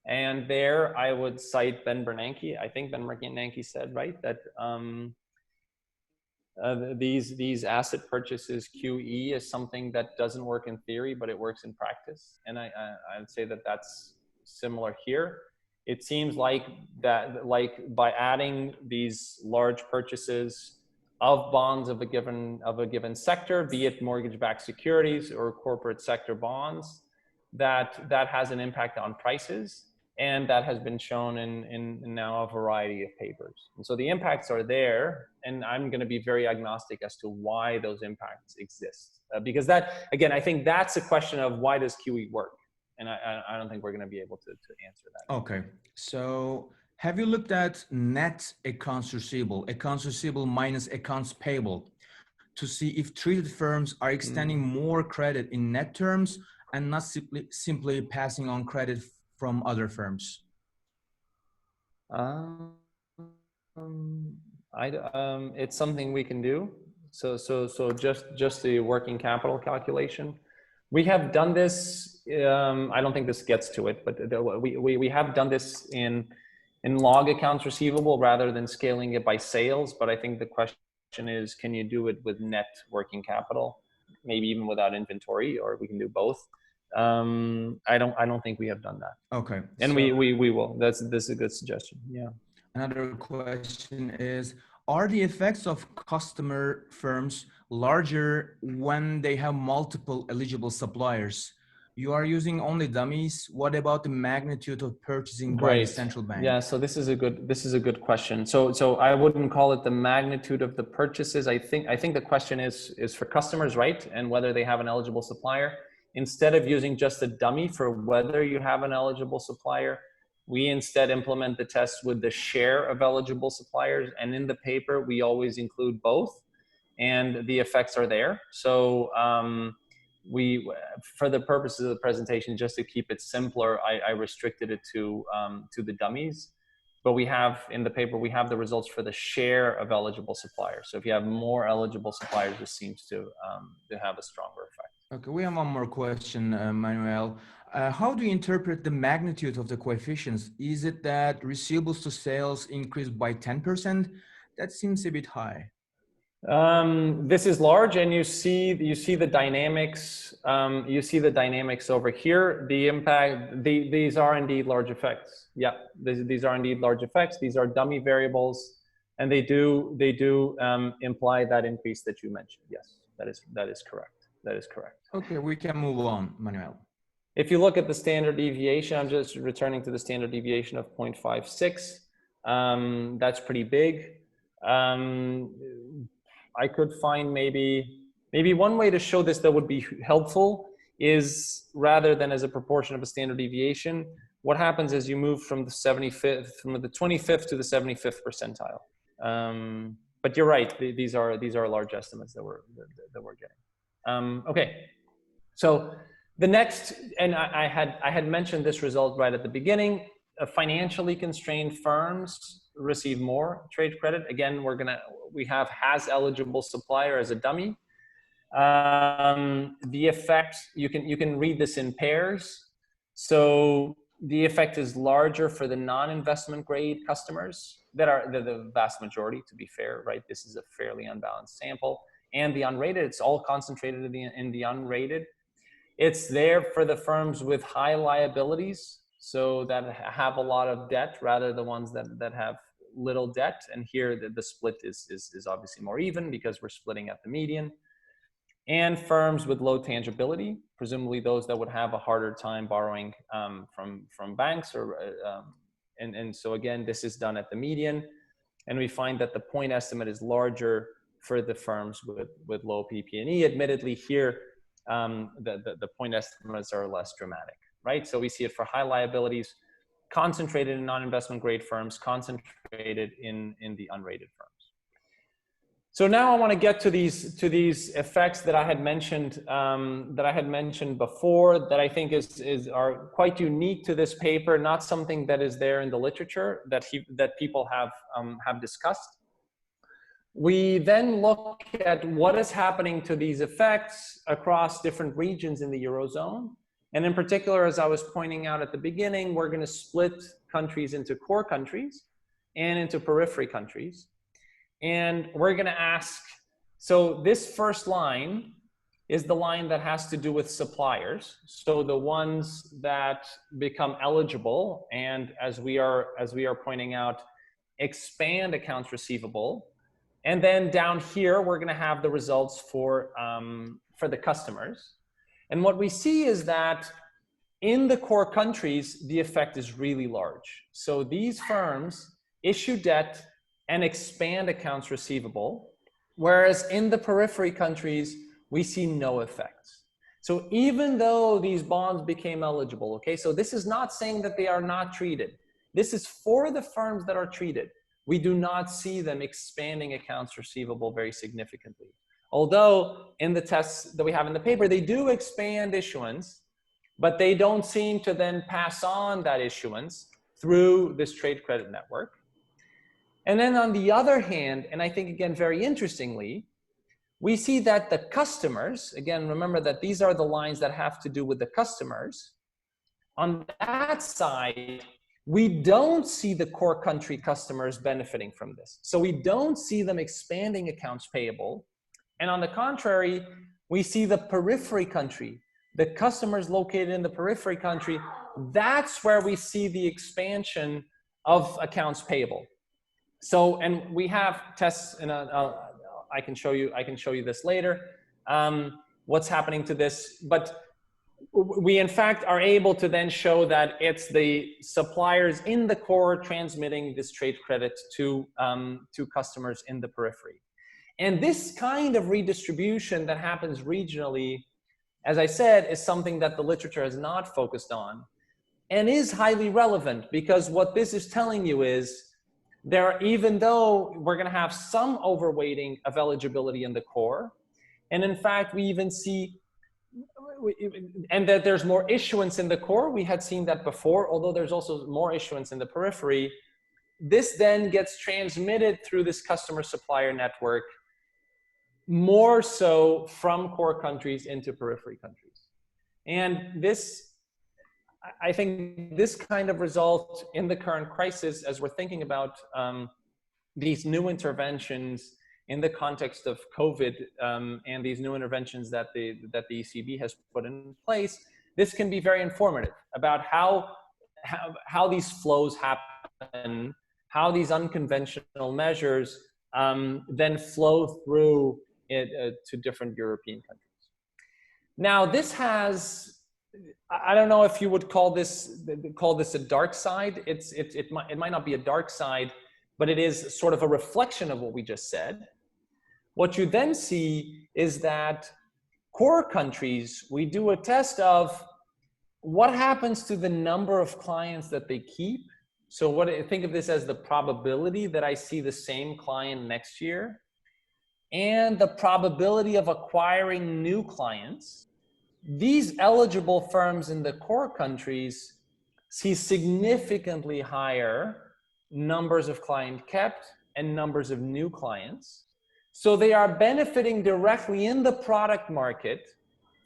And there I would cite Ben Bernanke. I think Ben Bernanke said, right, that these asset purchases, QE, is something that doesn't work in theory, but it works in practice. And I would say that that's similar here. It seems like by adding these large purchases of bonds of a given sector, be it mortgage-backed securities or corporate sector bonds, that has an impact on prices. And that has been shown in now a variety of papers. And so the impacts are there, and I'm going to be very agnostic as to why those impacts exist. Because that, again, I think that's a question of why does QE work? And I don't think we're going to be able to answer that. Okay. So have you looked at net accounts receivable minus accounts payable, to see if treated firms are extending more credit in net terms and not simply passing on credit from other firms? It's something we can do. So just the working capital calculation. We have done this. I don't think this gets to it, but we have done this in log accounts receivable rather than scaling it by sales. But I think the question is, can you do it with net working capital, maybe even without inventory, or we can do both. I don't think we have done that. Okay. And so we will. This is a good suggestion. Yeah. Another question is, are the effects of customer firms larger when they have multiple eligible suppliers? You are using only dummies. What about the magnitude of purchasing by the central bank? Yeah, so this is a good question. So I wouldn't call it the magnitude of the purchases. I think the question is for customers, right? And whether they have an eligible supplier. Instead of using just a dummy for whether you have an eligible supplier, we instead implement the test with the share of eligible suppliers. And in the paper, we always include both, and the effects are there. So for the purposes of the presentation, just to keep it simpler, I restricted it to the dummies. But we have, in the paper, we have the results for the share of eligible suppliers. So if you have more eligible suppliers, this seems to have a stronger effect. Okay, we have one more question, Manuel. How do you interpret the magnitude of the coefficients? Is it that receivables to sales increased by 10%? That seems a bit high. This is large, and you see the dynamics. You see the dynamics over here. The impact. These are indeed large effects. Yeah, these are indeed large effects. These are dummy variables, and they do imply that increase that you mentioned. Yes, that is correct. That is correct. Okay, we can move on, Manuel. If you look at the standard deviation, I'm just returning to the standard deviation of 0.56. That's pretty big. I could find maybe one way to show this that would be helpful is, rather than as a proportion of a standard deviation, what happens is you move from the 25th to the 75th percentile. But you're right; these are large estimates that we're getting. Okay, so the next, and I had mentioned this result right at the beginning. Financially constrained firms receive more trade credit. Again, we have has eligible supplier as a dummy. The effect, you can read this in pairs. So the effect is larger for the non-investment grade customers that are the vast majority, to be fair, right? This is a fairly unbalanced sample. And the unrated, it's all concentrated in the unrated. It's there for the firms with high liabilities, so that have a lot of debt, rather the ones that have little debt. And here the split is obviously more even because we're splitting at the median. And firms with low tangibility, presumably those that would have a harder time borrowing from banks, and so again, this is done at the median. And we find that the point estimate is larger for the firms with low PP&E. Admittedly, here the point estimates are less dramatic, right? So we see it for high liabilities, concentrated in non-investment grade firms, concentrated in the unrated firms. So now I want to get to these effects that I had mentioned before, that I think are quite unique to this paper, not something that is there in the literature that people have discussed. We then look at what is happening to these effects across different regions in the Eurozone. And in particular, as I was pointing out at the beginning, we're going to split countries into core countries and into periphery countries. And we're going to ask, so this first line is the line that has to do with suppliers. So the ones that become eligible, and as we are pointing out, expand accounts receivable. And then down here, we're going to have the results for the customers. And what we see is that in the core countries, the effect is really large. So these firms issue debt and expand accounts receivable, whereas in the periphery countries, we see no effects. So even though these bonds became eligible, okay, so this is not saying that they are not treated. This is for the firms that are treated. We do not see them expanding accounts receivable very significantly. Although in the tests that we have in the paper, they do expand issuance, but they don't seem to then pass on that issuance through this trade credit network. And then on the other hand, and I think again, very interestingly, we see that the customers, again, remember that these are the lines that have to do with the customers. On that side, we don't see the core country customers benefiting from this. So we don't see them expanding accounts payable. And on the contrary, we see the periphery country, the customers located in the periphery country, that's where we see the expansion of accounts payable. So, and we have tests, and I can show you this later, what's happening to this, but we in fact are able to then show that it's the suppliers in the core transmitting this trade credit to customers in the periphery. And this kind of redistribution that happens regionally, as I said, is something that the literature has not focused on and is highly relevant, because what this is telling you is even though we're going to have some overweighting of eligibility in the core, and in fact we even see and that there's more issuance in the core. We had seen that before, although there's also more issuance in the periphery. This then gets transmitted through this customer supplier network, more so from core countries into periphery countries. And this, I think this kind of result in the current crisis, as we're thinking about these new interventions in the context of COVID and these new interventions that the ECB has put in place, this can be very informative about how these flows happen, how these unconventional measures then flow through it, to different European countries. Now, this has, I don't know if you would call this a dark side. It might not be a dark side, but it is sort of a reflection of what we just said. What you then see is that core countries, we do a test of what happens to the number of clients that they keep. So think of this as the probability that I see the same client next year, and the probability of acquiring new clients. These eligible firms in the core countries see significantly higher numbers of client kept and numbers of new clients. So they are benefiting directly in the product market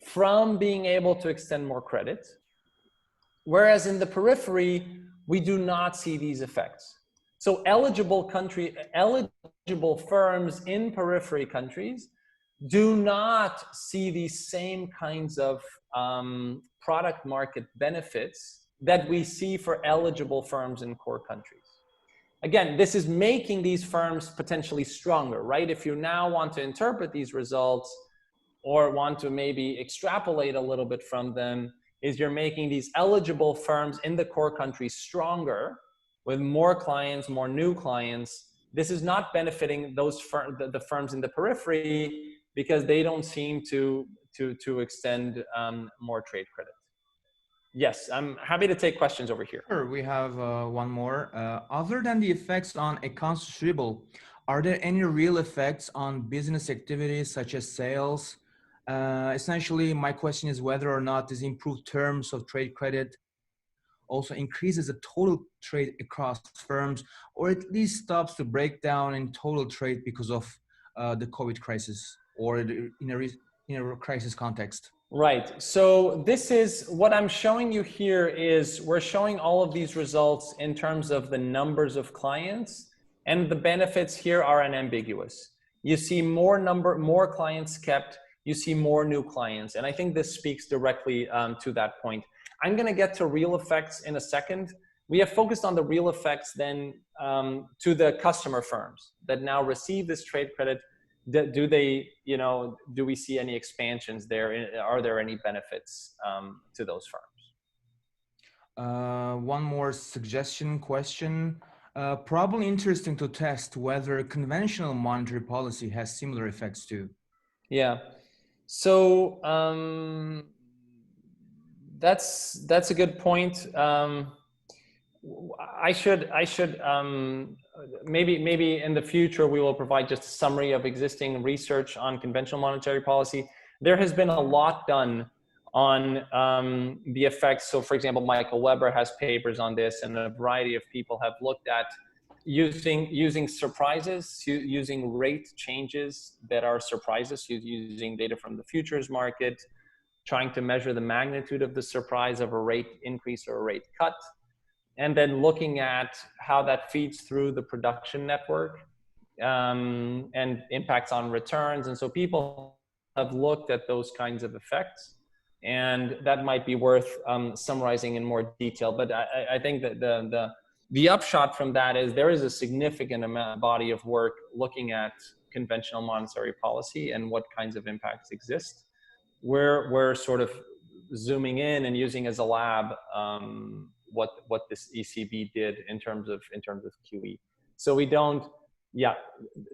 from being able to extend more credit. Whereas in the periphery, we do not see these effects. So eligible firms in periphery countries do not see these same kinds of product market benefits that we see for eligible firms in core countries. Again, this is making these firms potentially stronger, right? If you now want to interpret these results or want to maybe extrapolate a little bit from them, is you're making these eligible firms in the core countries stronger with more clients, more new clients. This is not benefiting those the firms in the periphery because they don't seem to extend more trade credit. Yes, I'm happy to take questions over here. Sure, we have one more. Other than the effects on accounts receivable, are there any real effects on business activities such as sales? Essentially, my question is whether or not these improved terms of trade credit also increases the total trade across firms, or at least stops the breakdown in total trade because of the COVID crisis, or in a crisis context. Right. So this is what I'm showing you here is we're showing all of these results in terms of the numbers of clients, and the benefits here are unambiguous. You see more clients kept, you see more new clients. And I think this speaks directly to that point. I'm going to get to real effects in a second. We have focused on the real effects then to the customer firms that now receive this trade credit. Do they, do we see any expansions there? Are there any benefits to those firms? One more suggestion question. Probably interesting to test whether conventional monetary policy has similar effects too. Yeah. So that's a good point. I should maybe in the future we will provide just a summary of existing research on conventional monetary policy. There has been a lot done on the effects. So for example, Michael Weber has papers on this, and a variety of people have looked at using surprises, using rate changes that are surprises, using data from the futures market, trying to measure the magnitude of the surprise of a rate increase or a rate cut, and then looking at how that feeds through the production network and impacts on returns. And so people have looked at those kinds of effects, and that might be worth summarizing in more detail. But I think that the upshot from that is there is a significant body of work looking at conventional monetary policy and what kinds of impacts exist. We're sort of zooming in and using as a lab what this ECB did in terms of QE. So we don't,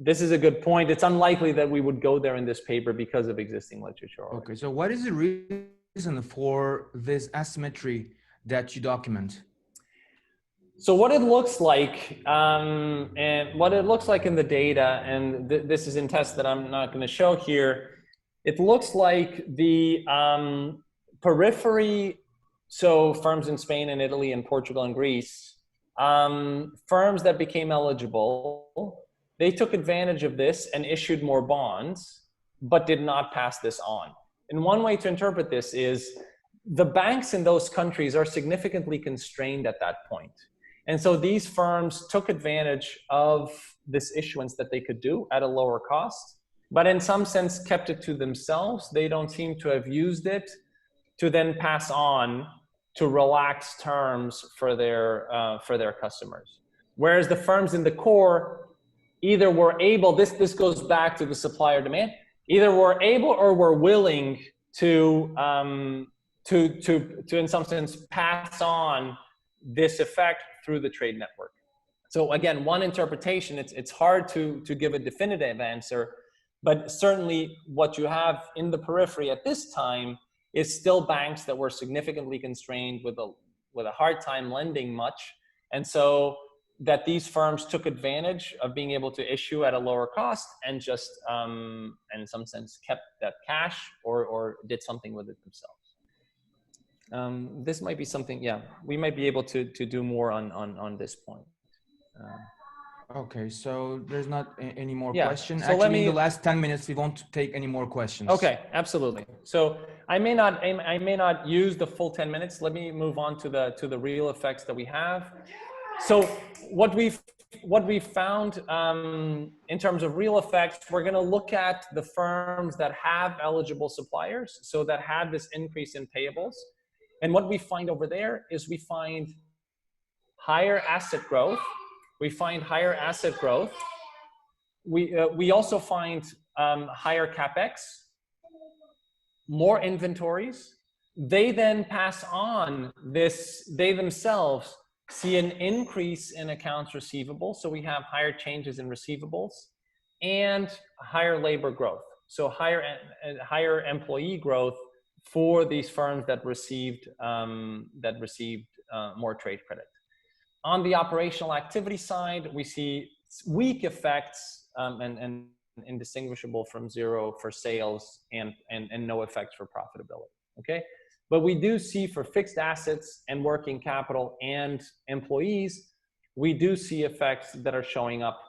this is a good point. It's unlikely that we would go there in this paper because of existing literature already. Okay, so what is the reason for this asymmetry that you document? So what it looks like, and what it looks like in the data, and this is in tests that I'm not going to show here, it looks like the periphery, so firms in Spain and Italy and Portugal and Greece, firms that became eligible, they took advantage of this and issued more bonds, but did not pass this on. And one way to interpret this is the banks in those countries are significantly constrained at that point. And so these firms took advantage of this issuance that they could do at a lower cost, but in some sense kept it to themselves. They don't seem to have used it to then pass on to relax terms for their customers. Whereas the firms in the core either were able, this goes back to the supplier demand, either were able or were willing to in some sense pass on this effect through the trade network. So again, one interpretation, it's hard to give a definitive answer, but certainly what you have in the periphery at this time is still banks that were significantly constrained with a hard time lending much. And so that these firms took advantage of being able to issue at a lower cost and just, in some sense, kept that cash or did something with it themselves. This might be something, yeah, we might be able to do more on this point. Okay, so there's not any more yeah, questions. so Actually, in the last 10 minutes, we won't take any more questions. Okay, absolutely. So I may not use the full 10 minutes. Let me move on to the real effects that we have. So what we've found in terms of real effects, we're going to look at the firms that have eligible suppliers, so that had this increase in payables. And what we find over there is we find higher asset growth. We find higher asset growth. We also find higher CapEx, more inventories. They then pass on this, they themselves see an increase in accounts receivable. So we have higher changes in receivables and higher labor growth. So higher employee growth for these firms that received more trade credit. On the operational activity side, we see weak effects and indistinguishable from zero for sales and no effects for profitability, okay? But we do see for fixed assets and working capital and employees, we do see effects that are showing up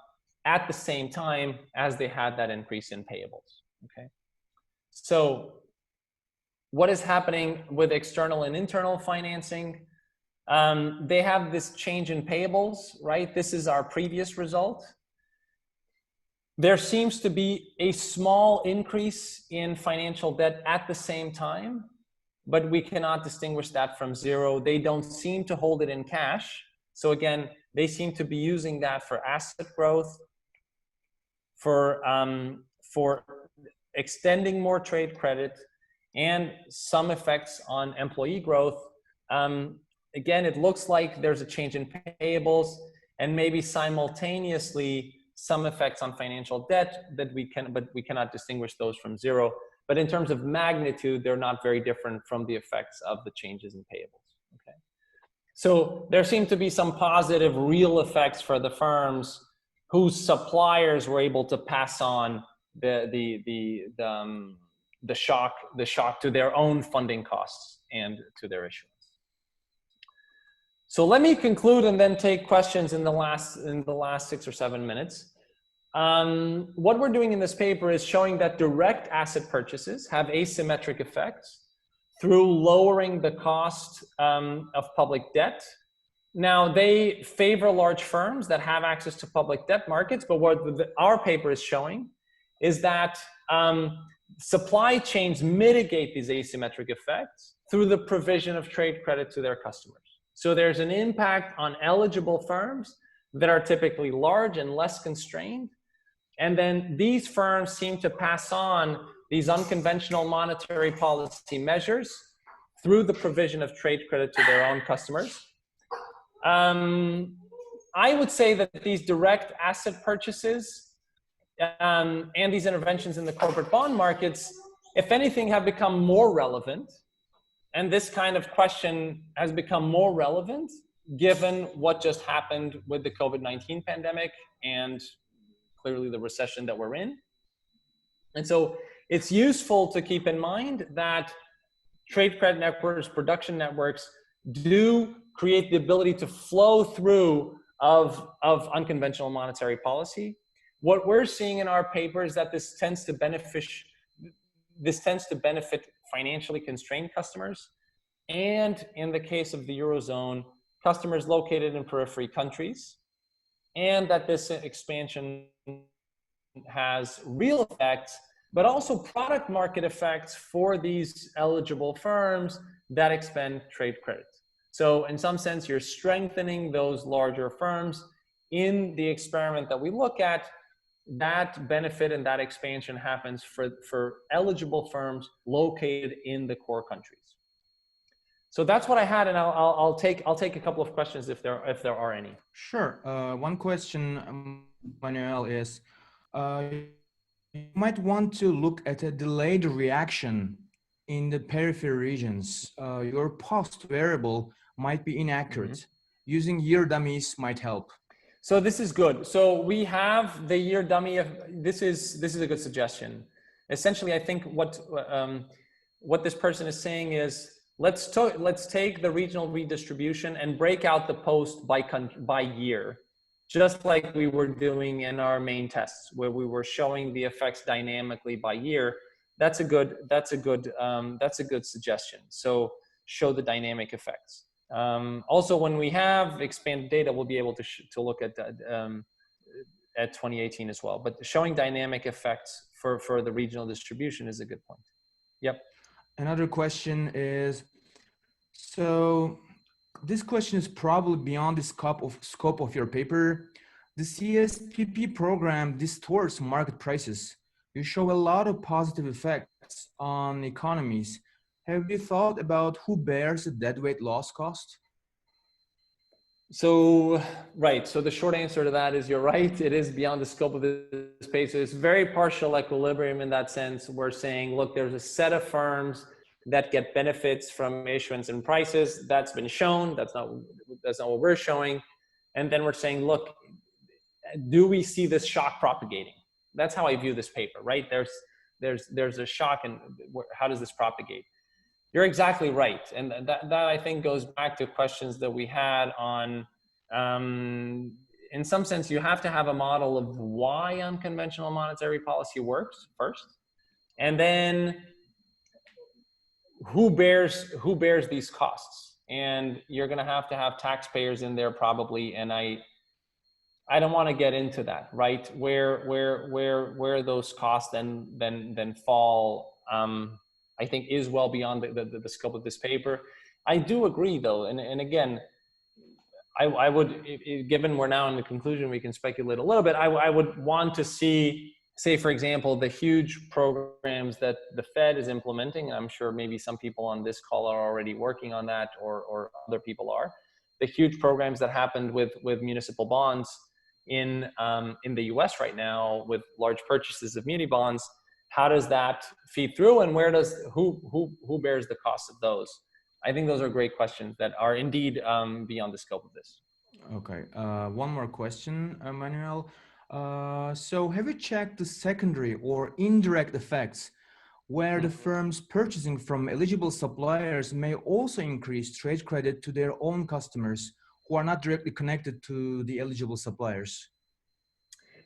at the same time as they had that increase in payables, okay? So what is happening with external and internal financing? They have this change in payables, right? This is our previous result. There seems to be a small increase in financial debt at the same time, but we cannot distinguish that from zero. They don't seem to hold it in cash. So again, they seem to be using that for asset growth, for extending more trade credit, and some effects on employee growth. Again, it looks like there's a change in payables and maybe simultaneously some effects on financial debt that but we cannot distinguish those from zero. But in terms of magnitude, they're not very different from the effects of the changes in payables, okay? So there seem to be some positive real effects for the firms whose suppliers were able to pass on the shock to their own funding costs and to their issuance. So let me conclude and then take questions in the last 6 or 7 minutes. What we're doing in this paper is showing that direct asset purchases have asymmetric effects through lowering the cost of public debt. Now, they favor large firms that have access to public debt markets, but what our paper is showing is that supply chains mitigate these asymmetric effects through the provision of trade credit to their customers. So there's an impact on eligible firms that are typically large and less constrained. And then these firms seem to pass on these unconventional monetary policy measures through the provision of trade credit to their own customers. I would say that these direct asset purchases and these interventions in the corporate bond markets, if anything, have become more relevant. And this kind of question has become more relevant given what just happened with the COVID-19 pandemic and clearly the recession that we're in. And so it's useful to keep in mind that trade credit networks, production networks do create the ability to flow through of unconventional monetary policy. What we're seeing in our paper is that this tends to benefit financially constrained customers. And in the case of the Eurozone, customers located in periphery countries, and that this expansion has real effects, but also product market effects for these eligible firms that expend trade credit. So in some sense, you're strengthening those larger firms. In the experiment that we look at, that benefit and that expansion happens for eligible firms located in the core countries. So that's what I had, and I'll take a couple of questions if there are any. Sure. One question, Manuel, is you might want to look at a delayed reaction in the periphery regions. Your post variable might be inaccurate. Mm-hmm. Using year dummies might help. So this is good. So we have the year dummy of this is a good suggestion. Essentially, I think what this person is saying is let's take the regional redistribution and break out the post by year, just like we were doing in our main tests where we were showing the effects dynamically by year. That's a good suggestion. So show the dynamic effects. Also, when we have expanded data, we'll be able to look at 2018 as well. But showing dynamic effects for the regional distribution is a good point. Yep. Another question is, so this question is probably beyond the scope of your paper. The CSPP program distorts market prices. You show a lot of positive effects on economies. Have you thought about who bears the deadweight loss cost? So, right. So the short answer to that is you're right. It is beyond the scope of the space. It's very partial equilibrium in that sense. We're saying, look, there's a set of firms that get benefits from issuance and prices. That's been shown. That's not what we're showing. And then we're saying, look, do we see this shock propagating? That's how I view this paper, right? There's a shock, and how does this propagate? You're exactly right. And that I think goes back to questions that we had on, in some sense, you have to have a model of why unconventional monetary policy works first. And then who bears these costs? And you're gonna have to have taxpayers in there probably. And I don't want to get into that, right? Where those costs then fall, I think is well beyond the scope of this paper. I do agree though, and again, I would, given we're now in the conclusion, we can speculate a little bit. I would want to see, say for example, the huge programs that the Fed is implementing. I'm sure maybe some people on this call are already working on that, or other people are. The huge programs that happened with municipal bonds in the US right now with large purchases of muni bonds. How does that feed through, and who bears the cost of those? I think those are great questions that are indeed beyond the scope of this. Okay, one more question, Manuel. So have you checked the secondary or indirect effects where the firms purchasing from eligible suppliers may also increase trade credit to their own customers who are not directly connected to the eligible suppliers?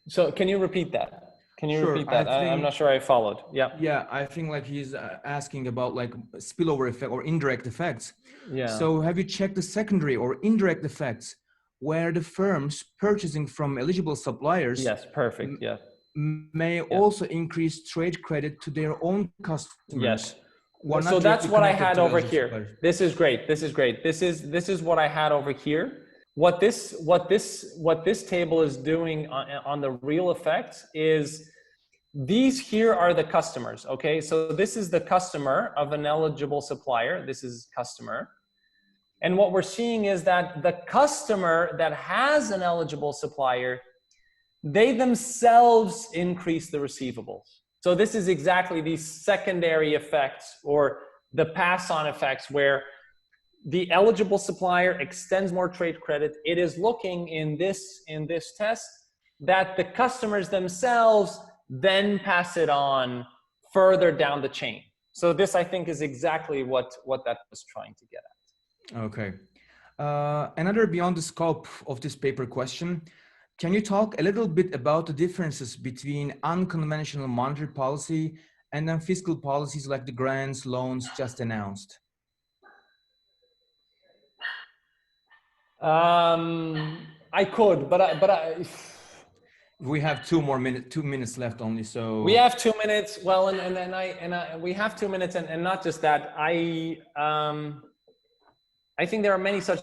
So can you repeat that? Can you repeat that? I'm not sure I followed. Yeah. Yeah, I think like he's asking about like spillover effect or indirect effects. Yeah. So have you checked the secondary or indirect effects where the firms purchasing from eligible suppliers? Yes, perfect. Yeah. May also increase trade credit to their own customers. Yes. So that's what I had over here. Suppliers. This is great. This is great. This is what I had over here. What this table is doing on the real effects is these here are the customers. Okay, so this is the customer of an eligible supplier. This is customer. And what we're seeing is that the customer that has an eligible supplier, they themselves increase the receivables. So this is exactly these secondary effects or the pass-on effects where the eligible supplier extends more trade credit. It is looking in this test that the customers themselves then pass it on further down the chain. So this, I think, is exactly what that was trying to get at. Okay. Another beyond the scope of this paper question. Can you talk a little bit about the differences between unconventional monetary policy and then fiscal policies like the grants, loans just announced? I could, but we have 2 minutes left only, so we have 2 minutes. Well, we have 2 minutes, and not just that. I think there are many such